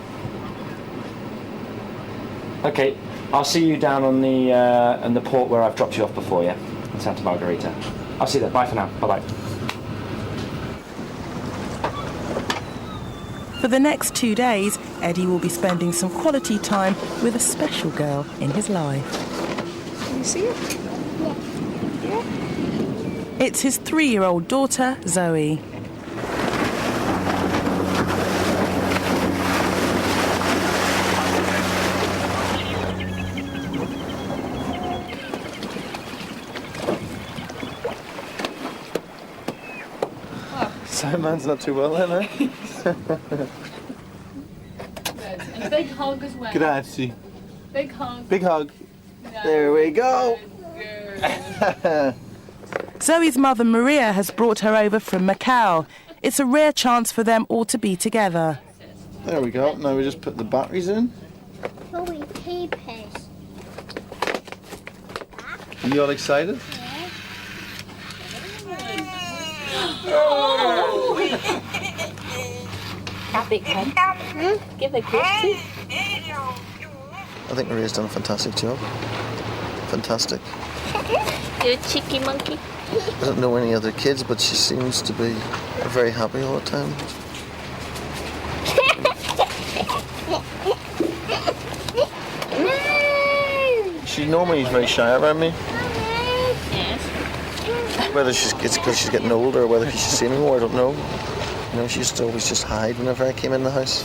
Okay, I'll see you down on the port where I've dropped you off before, yeah? In Santa Margarita. I'll see you there. Bye for now. Bye-bye. For the next 2 days, Eddie will be spending some quality time with a special girl in his life. Can you see it? Yeah. It's his 3-year-old daughter, Zoe. Simon's not too well then, eh? And a big hug as well. Grazie. Big hug. Big hug. There we go. Zoe's mother, Maria, has brought her over from Macau. It's a rare chance for them all to be together. There we go. Now we just put the batteries in. Oh, we papers. You all excited? Yeah. Happy cut. Give a kiss. I think Maria's done a fantastic job. Fantastic. You cheeky monkey. I don't know any other kids, but she seems to be very happy all the time. She normally is very shy around me. Yes. Whether it's because she's getting older or whether she's seen me more, I don't know. You know, she used to always just hide whenever I came in the house.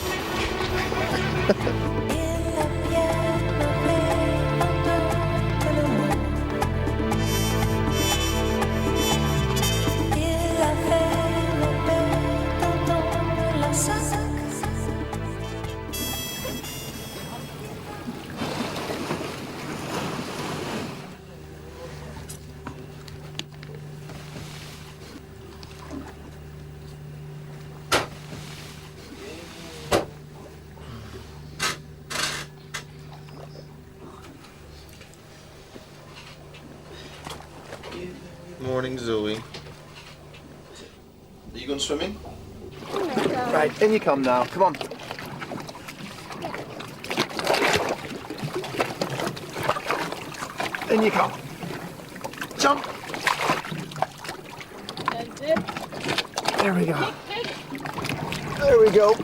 Morning, Zoe. Are you going swimming? Right, in you come now. Come on. In you come. Jump. That's it. There we go. There we go.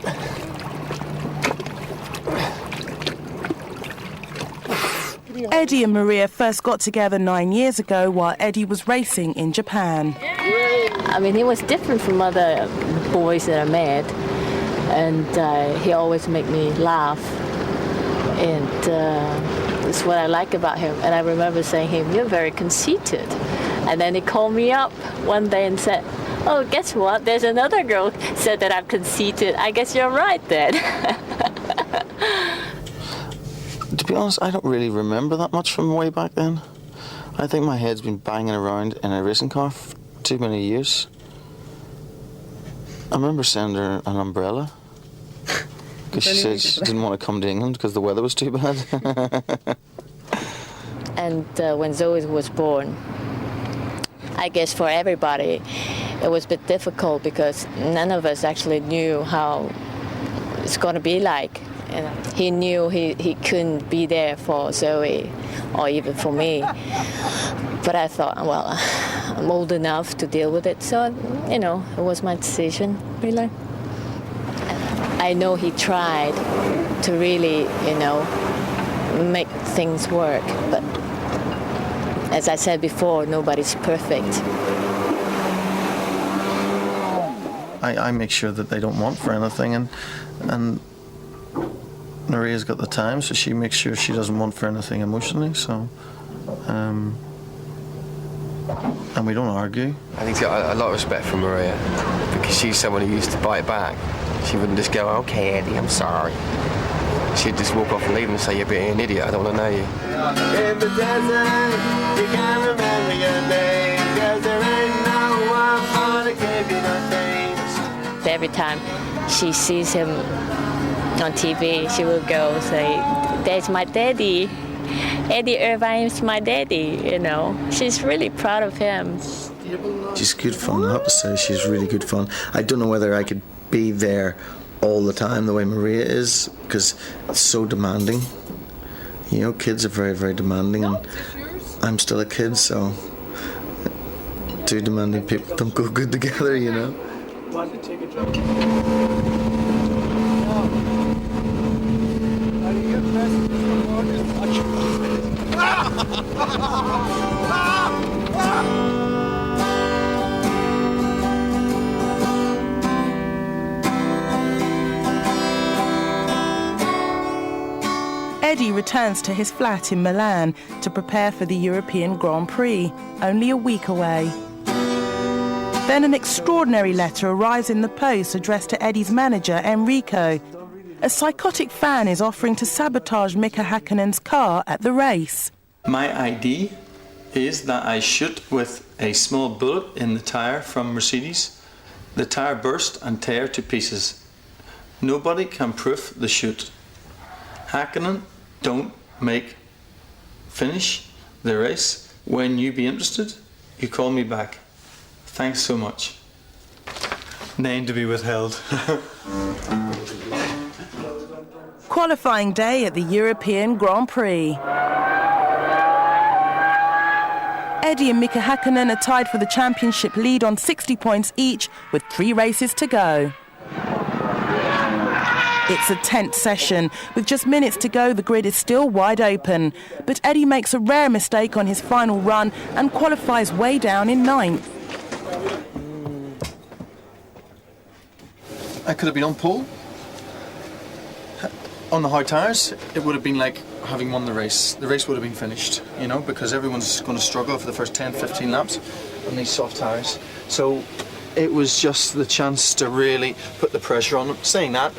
Eddie and Maria first got together 9 years ago while Eddie was racing in Japan. I mean, he was different from other boys that I met, and he always made me laugh, and that's what I like about him. And I remember saying to him, "You're very conceited," and then he called me up one day and said, "Oh, guess what? There's another girl said that I'm conceited. I guess you're right then." To be honest, I don't really remember that much from way back then. I think my head's been banging around in a racing car for too many years. I remember sending her an umbrella because she said she didn't want to come to England because the weather was too bad. And when Zoe was born, I guess for everybody, it was a bit difficult because none of us actually knew how it's going to be like. And he knew he couldn't be there for Zoe or even for me. But I thought, well, I'm old enough to deal with it. So, you know, it was my decision, really. I know he tried to really, you know, make things work. But as I said before, nobody's perfect. I make sure that they don't want for anything, and Maria's got the time, so she makes sure she doesn't want for anything emotionally. So, and we don't argue. I think she's got a lot of respect for Maria because she's someone who used to bite back. She wouldn't just go, "Okay, Eddie, I'm sorry." She'd just walk off and leave and say, "You're being an idiot. I don't want to know you." In the desert, you can't remember your name, 'cause there ain't no one for to give you no thanks. Every time she sees him on TV, she will go say, "There's my daddy. Eddie Irvine is my daddy," you know. She's really proud of him. She's good fun, I have to say. She's really good fun. I don't know whether I could be there all the time the way Maria is, because it's so demanding. You know, kids are very, very demanding, and I'm still a kid, so two demanding people don't go good together, you know. Why don't you take a drink? Eddie returns to his flat in Milan to prepare for the European Grand Prix, only a week away. Then an extraordinary letter arrives in the post addressed to Eddie's manager, Enrico. A psychotic fan is offering to sabotage Mika Häkkinen's car at the race. My idea is that I shoot with a small bullet in the tyre from Mercedes. The tyre burst and tear to pieces. Nobody can prove the shoot. Häkkinen don't finish the race. When you be interested, you call me back. Thanks so much. Name to be withheld. Qualifying day at the European Grand Prix. Eddie and Mika Häkkinen are tied for the championship lead on 60 points each with 3 races to go. It's a tense session. With just minutes to go, the grid is still wide open. But Eddie makes a rare mistake on his final run and qualifies way down in 9th. I could have been on pole. On the hard tyres, it would have been like having won the race. The race would have been finished, you know, because everyone's going to struggle for the first 10, 15 laps on these soft tyres. So it was just the chance to really put the pressure on them. Saying that,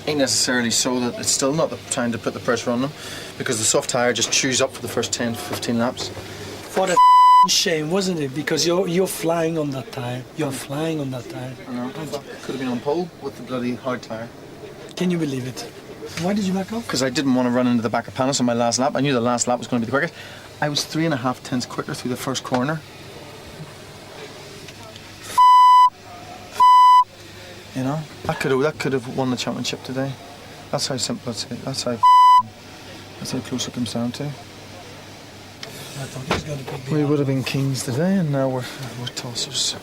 ain't necessarily so that it's still not the time to put the pressure on them, because the soft tyre just chews up for the first 10, 15 laps. What a shame, wasn't it? Because you're flying on that tyre. You're flying on that tyre. I know. Could have been on pole with the bloody hard tyre. Can you believe it? Why did you back off? Because I didn't want to run into the back of Panis on my last lap. I knew the last lap was going to be the quickest. I was 3.5 tenths quicker through the first corner. You know, that could have won the championship today. That's how simple it's. That's how close it comes down to. I thought he was going to be. We would have been kings today, and now we're tossers.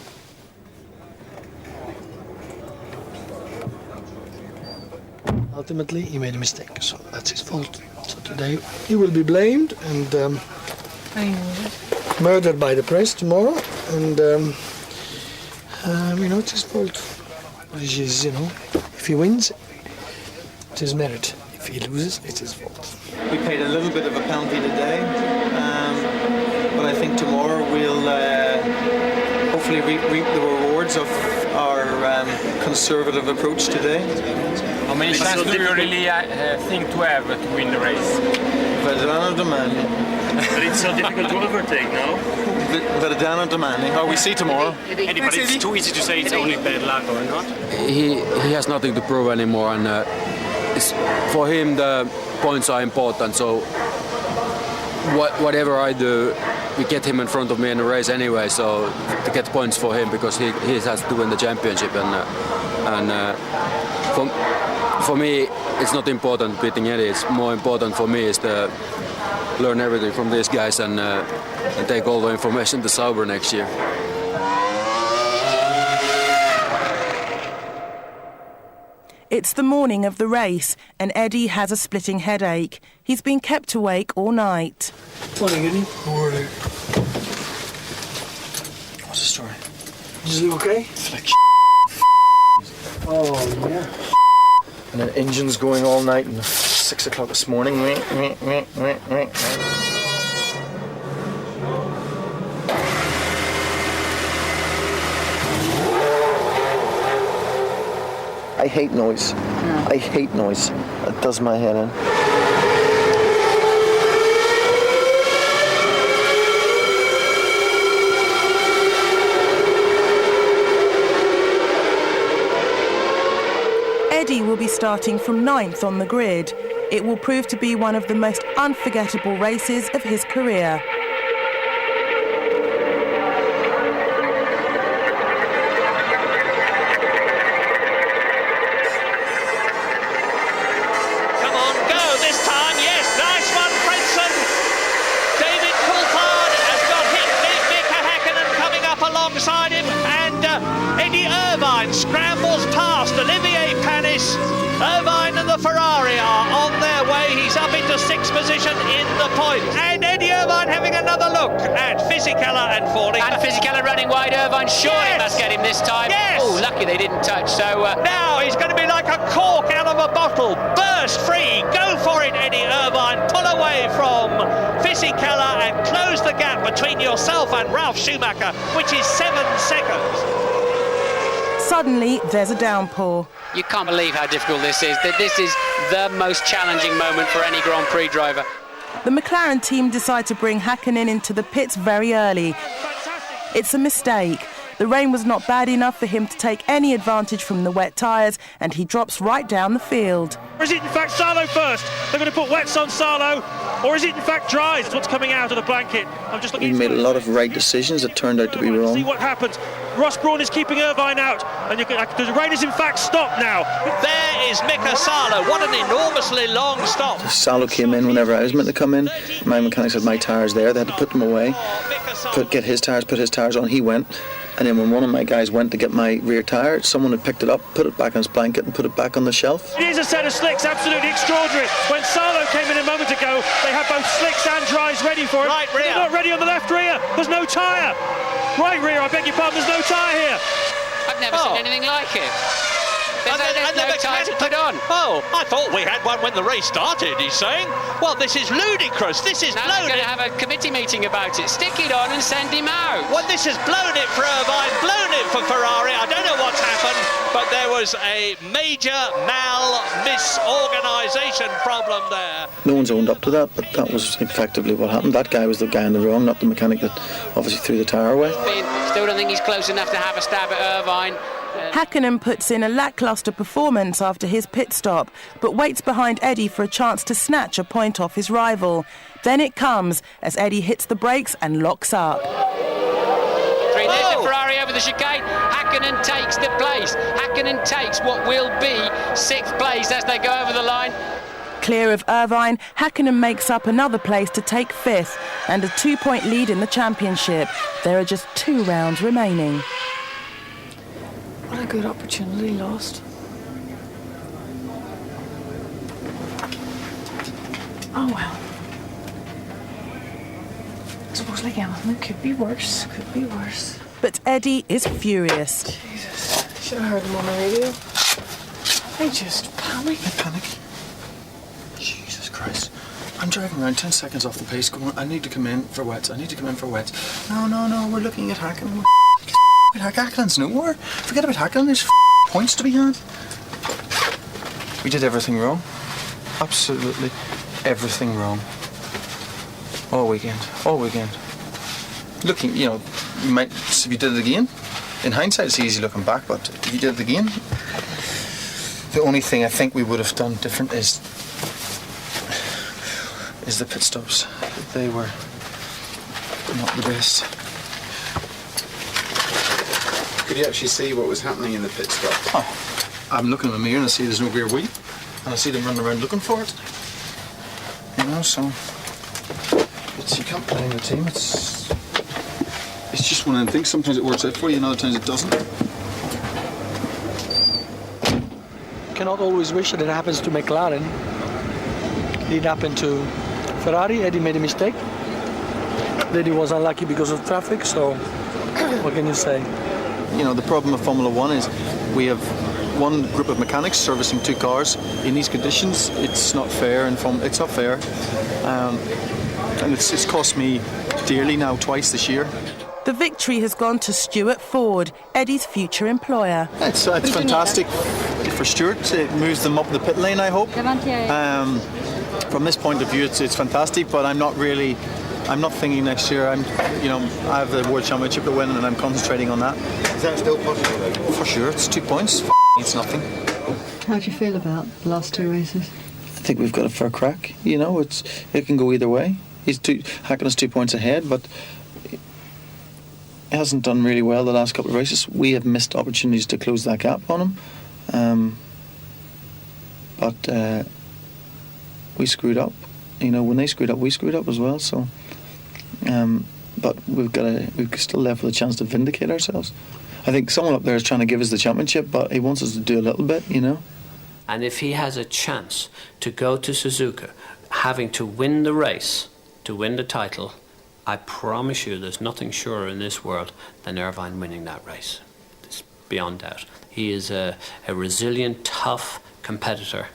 Ultimately, he made a mistake, so that's his fault. So today he will be blamed and murdered by the press tomorrow, and you know, it's his fault. Which is, you know, if he wins, it's his merit. If he loses, it's his fault. We paid a little bit of a penalty today, but I think tomorrow we'll hopefully reap the rewards of our conservative approach today. How many chances do you really think to have to win the race? Verdano domani. But it's so difficult to overtake now. Verdano domani. Oh, we see tomorrow. Eddie, but it's too easy to say it's only bad luck, or not? He has nothing to prove anymore, and for him the points are important. So whatever I do, we get him in front of me in the race anyway. So to get points for him, because he has to win the championship, and for me, it's not important beating Eddie. It's more important for me is to learn everything from these guys and take all the information to Sauber next year. It's the morning of the race, and Eddie has a splitting headache. He's been kept awake all night. Morning, Eddie. Morning. What's the story? Is it okay? Oh, yeah. And the engine's going all night, and 6 o'clock this morning. I hate noise. I hate noise. It does my head in. Eddie will be starting from 9th on the grid. It will prove to be one of the most unforgettable races of his career. Come on, go this time. Yes, nice one, Fredson. David Coulthard has got hit. Mika Häkkinen coming up alongside him, and Eddie Irvine scrambles past Olivier Panis. Irvine and the Ferrari are on their way. He's up into 6th position in the point. And Eddie Irvine having another look at Fisichella and falling. And Fisichella running wide. Irvine surely must get him this time. Yes. Oh, lucky they didn't touch. So now he's going to be like a cork out of a bottle. Burst free. Go for it, Eddie Irvine. Pull away from Fisichella and close the gap between yourself and Ralf Schumacher, which is 7 seconds. Suddenly, there's a downpour. you can't believe how difficult this is. This is the most challenging moment for any Grand Prix driver. The McLaren team decide to bring Häkkinen into the pits very early. It's a mistake. The rain was not bad enough for him to take any advantage from the wet tyres, and he drops right down the field. Or is it in fact Salo first? They're going to put wets on Salo, or is it in fact dries? What's coming out of the blanket? I'm just looking. We made a lot of right decisions that turned out to be wrong. See what happens. Ross Brawn is keeping Irvine out, and the rain is in fact stopped now. There is Mika Salo. What an enormously long stop. Salo came in whenever I was meant to come in. My mechanics had my tyres there. They had to put them away, get his tyres, put his tyres on. He went. And then when one of my guys went to get my rear tyre, someone had picked it up, put it back on his blanket and put it back on the shelf. It is a set of slicks, absolutely extraordinary. When Salo came in a moment ago, they had both slicks and dries ready for him. Right rear. They're not ready on the left rear. There's no tyre. Right rear, I beg your pardon, there's no tyre here. I've never seen anything like it. There's no tyre to put on. Oh, I thought we had one when the race started, he's saying. Well, this is ludicrous. This is now blown. They're going to have a committee meeting about it. Stick it on and send him out. Well, this has blown it for Irvine, blown it for Ferrari. I don't know what's happened, but there was a major misorganisation problem there. No one's owned up to that, but that was effectively what happened. That guy was the guy in the wrong, not the mechanic that obviously threw the tyre away. Still don't think he's close enough to have a stab at Irvine. Hakkinen puts in a lacklustre performance after his pit stop, but waits behind Eddie for a chance to snatch a point off his rival. Then it comes as Eddie hits the brakes and locks up. There's the Ferrari over the chicane. Hakkinen takes the place. Hakkinen takes what will be 6th place as they go over the line. Clear of Irvine, Hakkinen makes up another place to take 5th and a 2-point lead in the championship. There are just 2 rounds remaining. What a good opportunity lost. Oh well. I suppose like anything, it could be worse, could be worse. But Eddie is furious. Jesus, I should have heard them on the radio. I just panic. I panic. Jesus Christ. I'm driving around 10 seconds off the pace going, I need to come in for wets, I need to come in for wets. No, we're looking at Hakkinen. Hakkinen's nowhere. Forget about Hakkinen, there's points to be had. We did everything wrong. Absolutely everything wrong. All weekend. Looking, you might, if you did it again, in hindsight it's easy looking back, but if you did it again, the only thing I think we would have done different is the pit stops. They were not the best. Could you actually see what was happening in the pit stop? Oh, I'm looking in the mirror and I see there's no rear wheel, and I see them running around looking for it. So you can't blame the team. It's just one of them things. Sometimes it works out for you, and other times it doesn't. Cannot always wish that it happens to McLaren. It happened to Ferrari. Eddie made a mistake. Eddie was unlucky because of traffic, so what can you say? The problem of Formula One is we have one group of mechanics servicing 2 cars. In these conditions, it's not fair, and it's not fair. And it's cost me dearly now twice this year. The victory has gone to Stuart Ford, Eddie's future employer. It's fantastic for Stuart. It moves them up the pit lane, I hope. From this point of view, it's fantastic, but I'm not thinking next year. I have the World Championship to win, and I'm concentrating on that. Is that still possible, though? For sure, it's 2 points. It's nothing. How do you feel about the last 2 races? I think we've got a fair crack. It can go either way. Hakkinen's 2 points ahead, but he hasn't done really well the last couple of races. We have missed opportunities to close that gap on him. But we screwed up. When they screwed up, we screwed up as well. So, but we're still left with a chance to vindicate ourselves. I think someone up there is trying to give us the championship, but he wants us to do a little bit, And if he has a chance to go to Suzuka, having to win the race, to win the title, I promise you there's nothing surer in this world than Irvine winning that race. It's beyond doubt. He is a resilient, tough competitor,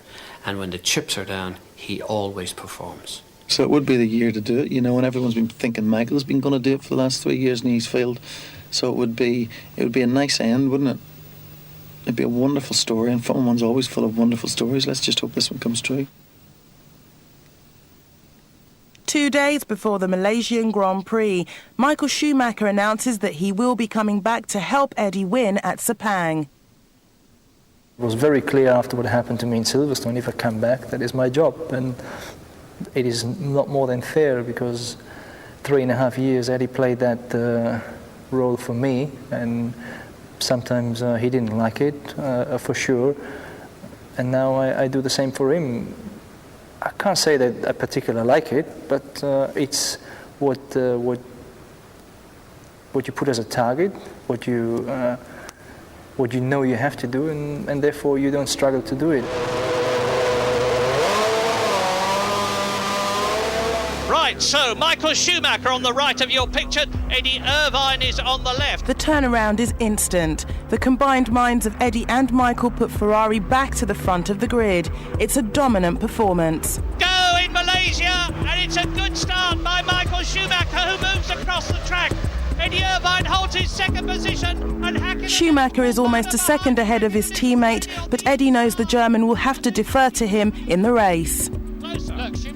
and when the chips are down, he always performs. So it would be the year to do it, and everyone's been thinking Michael's been going to do it for the last 3 years and he's failed. So it would be a nice end, wouldn't it? It'd be a wonderful story, and Formula One's always full of wonderful stories. Let's just hope this one comes true. 2 days before the Malaysian Grand Prix, Michael Schumacher announces that he will be coming back to help Eddie win at Sepang. It was very clear after what happened to me in Silverstone, if I come back, that is my job. And it is not more than fair, because 3.5 years Eddie played that role for me, and sometimes he didn't like it, for sure. And now I do the same for him. I can't say that I particularly like it, but it's what you put as a target, what you know you have to do, and therefore you don't struggle to do it. Right, so Michael Schumacher on the right of your picture, Eddie Irvine is on the left. The turnaround is instant. The combined minds of Eddie and Michael put Ferrari back to the front of the grid. It's a dominant performance. Go in Malaysia, and it's a good start by Michael Schumacher, who moves across the track. Eddie Irvine holds his second position, and Hakkinen... Schumacher is almost a second ahead of his teammate, but Eddie knows the German will have to defer to him in the race.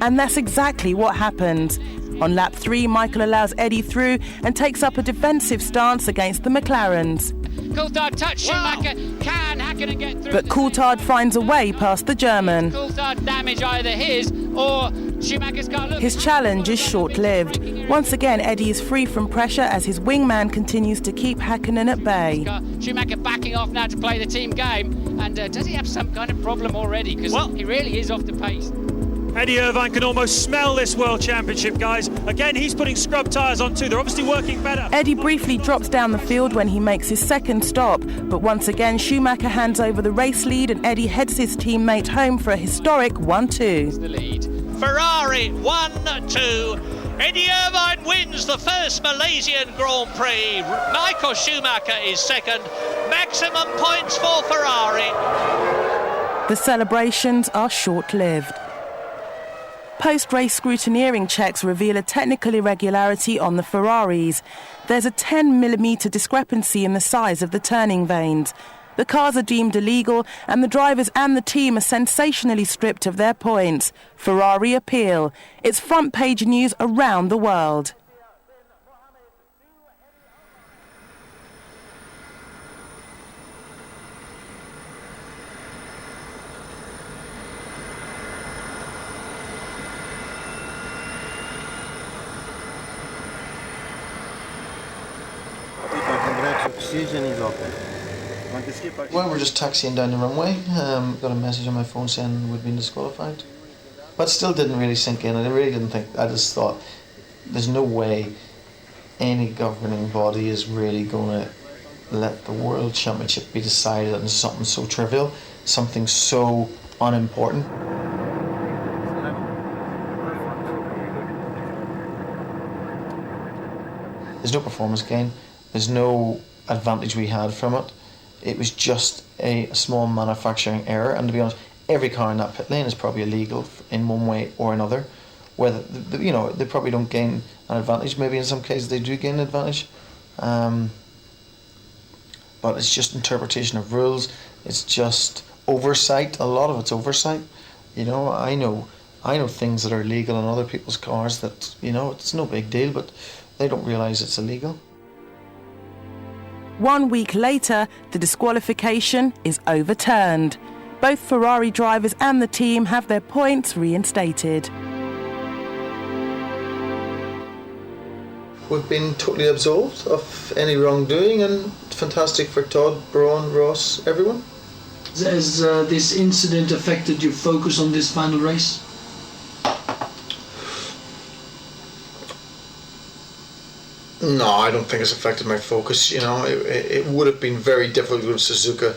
And that's exactly what happens. On lap 3, Michael allows Eddie through and takes up a defensive stance against the McLarens. Coulthard touch Schumacher. Can Hakkinen get through? But Coulthard finds a way past the German. Coulthard damage either his or Schumacher's car. His challenge is short-lived. Once again, Eddie is free from pressure as his wingman continues to keep Hakkinen at bay. Schumacher backing off now to play the team game. And does he have some kind of problem already? Because he really is off the pace. Eddie Irvine can almost smell this World Championship, guys. Again, he's putting scrub tyres on too. They're obviously working better. Eddie briefly drops down the field when he makes his second stop. But once again, Schumacher hands over the race lead and Eddie heads his teammate home for a historic 1-2. The lead. Ferrari 1-2. Eddie Irvine wins the first Malaysian Grand Prix. Michael Schumacher is second. Maximum points for Ferrari. The celebrations are short-lived. Post-race scrutineering checks reveal a technical irregularity on the Ferraris. There's a 10mm discrepancy in the size of the turning vanes. The cars are deemed illegal and the drivers and the team are sensationally stripped of their points. Ferrari appeal. It's front-page news around the world. Well, we're just taxiing down the runway. Got a message on my phone saying we'd been disqualified. But still didn't really sink in. I really didn't think, I just thought there's no way any governing body is really going to let the World Championship be decided on something so trivial, something so unimportant. There's no performance gain. There's no advantage we had from it. It was just a small manufacturing error, and to be honest, every car in that pit lane is probably illegal in one way or another. Whether they probably don't gain an advantage. Maybe in some cases they do gain an advantage, but it's just interpretation of rules. It's just oversight. A lot of it's oversight. I know things that are illegal in other people's cars that it's no big deal, but they don't realise it's illegal. 1 week later, the disqualification is overturned. Both Ferrari drivers and the team have their points reinstated. We've been totally absolved of any wrongdoing, and fantastic for Todd, Braun, Ross, everyone. Has this incident affected your focus on this final race? No, I don't think it's affected my focus. It would have been very difficult with Suzuka,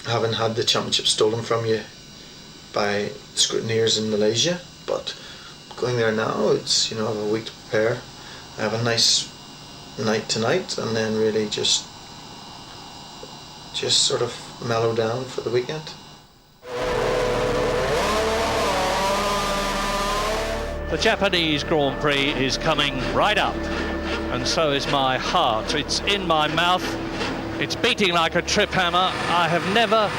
having had the championship stolen from you by scrutineers in Malaysia. But going there now, it's I have a week to prepare. I have a nice night tonight, and then really just sort of mellow down for the weekend. The Japanese Grand Prix is coming right up, and so is my heart. It's in my mouth. It's beating like a trip hammer. I have never,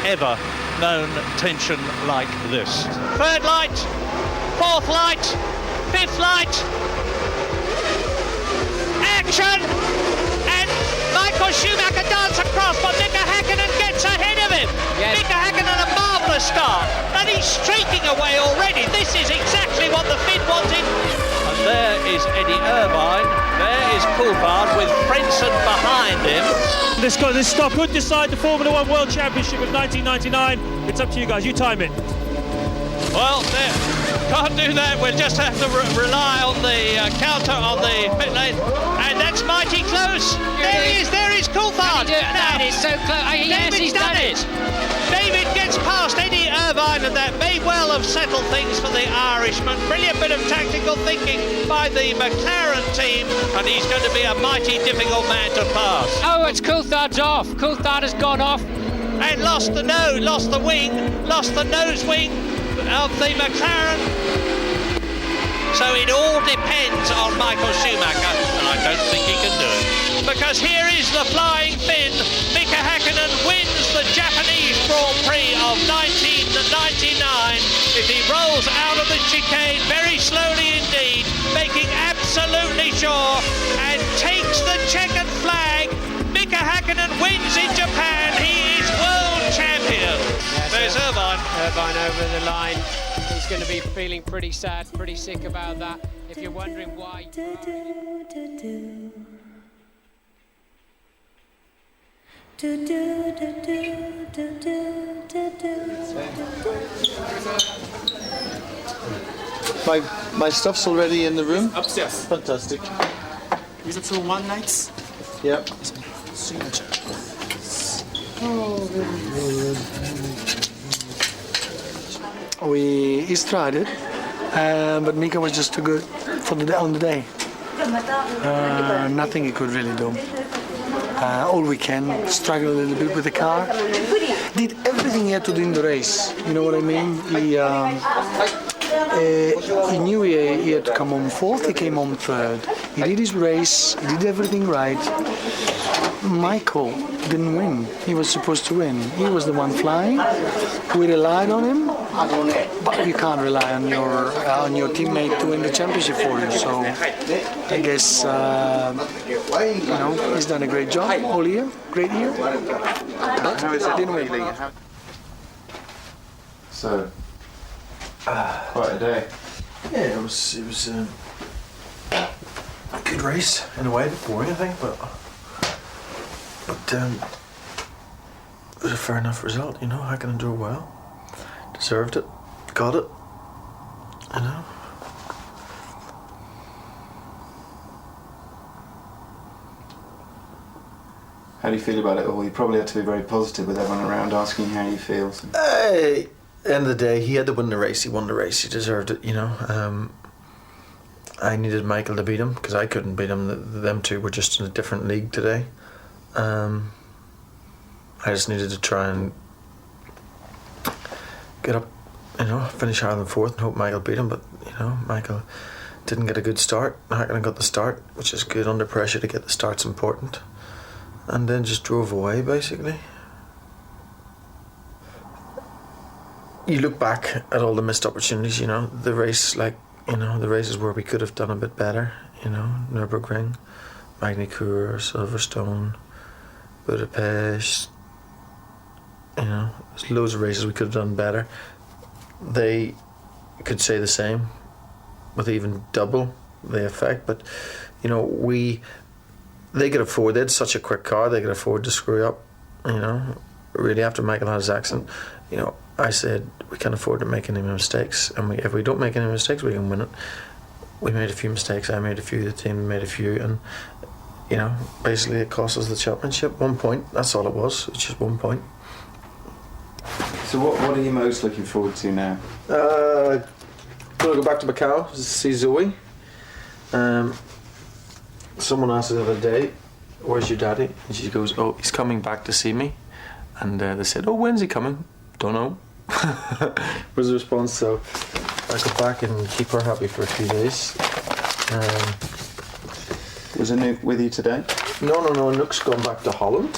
ever known tension like this. Third light, fourth light, fifth light. Action! And Michael Schumacher darts across, but Mika Hakkinen gets ahead of him. Yes. Mika Hakkinen, a marvellous start, and he's streaking away already. This is exactly what the Finn wanted. And there is Eddie Irvine. There is is Coulthard with Frenson behind him. This stop could decide the Formula One World Championship of 1999. It's up to you guys. You time it. Well, can't do that. We'll just have to rely on the counter on the pit lane. And that's mighty close. There is Coulthard. That is so close. Yes, he's done it. David gets past Eddie Irvine, and that may well have settled things for the Irishman. Brilliant bit of tactical thinking by the McLaren team, and he's going to be a mighty difficult man to pass. Oh, it's Coulthard's off. Coulthard has gone off. And lost the nose wing of the McLaren. So it all depends on Michael Schumacher, and I don't think he can do it. Because here is the flying Finn. Mika Häkkinen wins the Japanese Grand Prix of 1999 if he rolls out of the chicane very slowly indeed, making absolutely sure, and takes the checkered flag. Mika Häkkinen wins in Japan. He is world champion. There's Irvine. Irvine over the line. He's going to be feeling pretty sad, pretty sick about that. If you're wondering why. My stuff's already in the room? Upstairs. Fantastic. Is it all one nights? Yep. Signature. He's tried it, but Mika was just too good for on the day. Nothing he could really do. All weekend, struggled a little bit with the car. Did everything he had to do in the race. You know what I mean? He knew he had to come home fourth. He came home third. He did his race. He did everything right. Michael didn't win. He was supposed to win. He was the one flying. We relied on him, but you can't rely on your teammate to win the championship for you. So I guess he's done a great job all year, great year. But didn't win. So, quite a day. Yeah, it was a good race in a way, boring I think, but it was a fair enough result. Häkkinen drew well, deserved it, got it. How do you feel about it all? You probably had to be very positive with everyone around asking how you feel. So. Hey, end of the day, he had to win the race. He won the race. He deserved it. I needed Michael to beat him because I couldn't beat him. Them two were just in a different league today. I just needed to try and get up, finish higher than fourth and hope Michael beat him. But Michael didn't get a good start. Häkkinen got the start, which is good. Under pressure to get the start's important. And then just drove away, basically. You look back at all the missed opportunities, the race, the races where we could have done a bit better, Nürburgring, Magny-Cours, Silverstone, Budapest, there's loads of races we could have done better. They could say the same, with even double the effect, but, they could afford, they had such a quick car, they could afford to screw up, really after Michael had his accident, I said we can't afford to make any mistakes, and if we don't make any mistakes, we can win it. We made a few mistakes, I made a few, the team made a few, and basically it cost us the championship. 1 point, that's all it was. It's just 1 point. So what are you most looking forward to now? Gonna go back to Macau to see Zoe. Someone asked her the other day, "Where's your daddy?" And she goes, "Oh, he's coming back to see me." And they said, "Oh, when's he coming?" "Don't know." Was the response. So I go back and keep her happy for a few days. Was Anouk with you today? No. Anouk's gone back to Holland.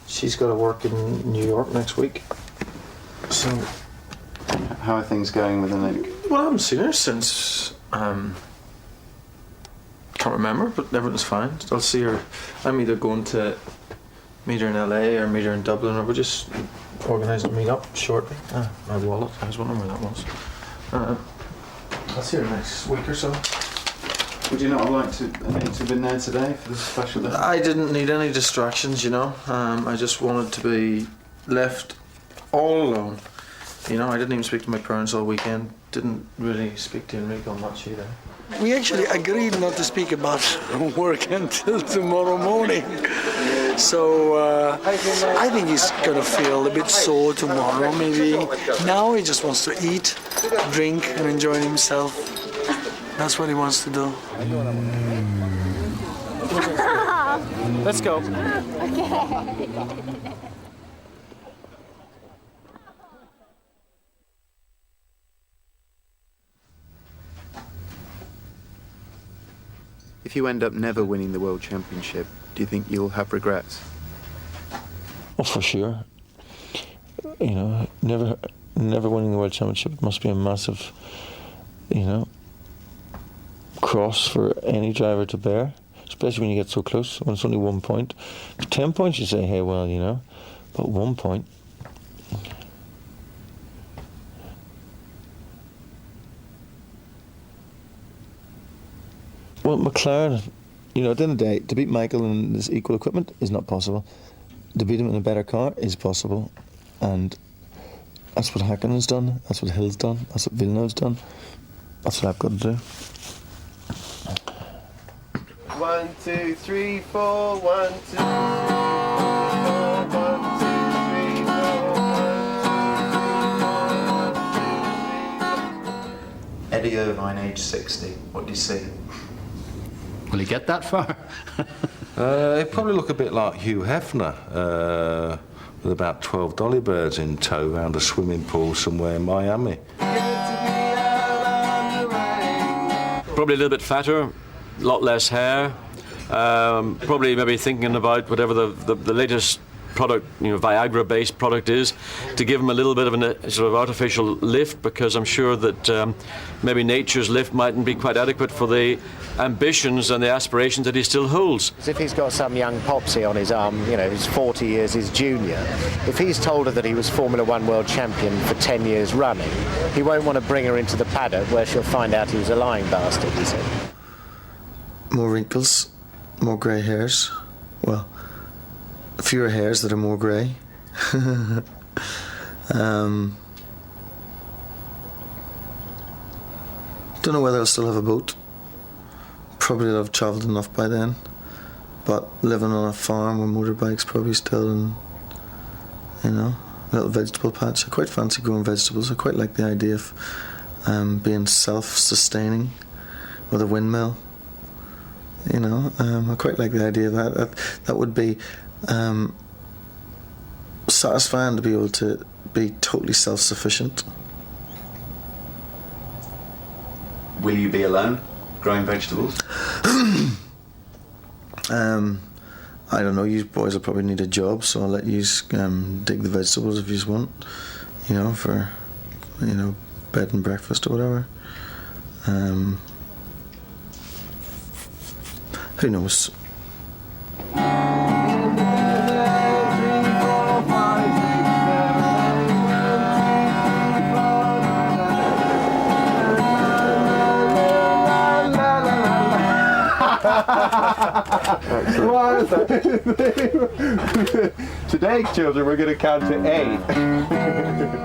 She's got to work in New York next week. So, how are things going with Anouk? Well, I haven't seen her since. Can't remember, but everything's fine. I'll see her. I'm either going to meet her in LA or meet her in Dublin, or we're just organising a meet up shortly. My wallet. I was wondering where that was. I'll see her next week or so. Would you not have liked to have been there today for the special day? I didn't need any distractions, you know. I just wanted to be left all alone. You know, I didn't even speak to my parents all weekend. Didn't really speak to Enrico much either. We actually agreed not to speak about work until tomorrow morning. So I think he's going to feel a bit sore tomorrow, maybe. Now he just wants to eat, drink, and enjoy himself. That's what he wants to do. Let's go. Okay. If you end up never winning the World Championship, do you think you'll have regrets? Oh, for sure. You know, never winning the World Championship must be a massive, you know, cross for any driver to bear, especially when you get so close, when it's only 1 point. For 10 points you say, hey, well, you know, but 1 point. Well, McLaren, you know, at the end of the day, to beat Michael in this equal equipment is not possible. To beat him in a better car is possible. And that's what Häkkönen's done, that's what Hill's done, that's what Villeneuve's done. That's what I've got to do. 1, 2, 3, 4, 1, 2, 3, 4, 1, 2, 3, 4, 1, 2, 3, 4, 1, 2, 3, 4. Eddie Irvine, age 60. What do you see? Will he get that far? He'd probably look a bit like Hugh Hefner, with about 12 dolly birds in tow around a swimming pool somewhere in Miami. Probably a little bit fatter, a lot less hair. Probably maybe thinking about whatever the latest product, you know, Viagra-based product is, to give him a little bit of a sort of artificial lift, because I'm sure that maybe nature's lift mightn't be quite adequate for the ambitions and the aspirations that he still holds. As if he's got some young popsy on his arm, you know, who's 40 years his junior. If he's told her that he was Formula One world champion for 10 years running, he won't want to bring her into the paddock where she'll find out he was a lying bastard, he said. More wrinkles, more grey hairs. Well, fewer hairs that are more grey. Don't know whether I'll still have a boat. Probably I'll have travelled enough by then. But living on a farm with motorbikes probably still, and you know, a little vegetable patch. I quite fancy growing vegetables. I quite like the idea of being self-sustaining with a windmill. You know, I quite like the idea of that. That would be satisfying to be able to be totally self-sufficient. Will you be alone, growing vegetables? I don't know, you boys will probably need a job, so I'll let you dig the vegetables if you want, you know, for, you know, bed and breakfast or whatever. Who knows? Today, children, we're going to count to 8.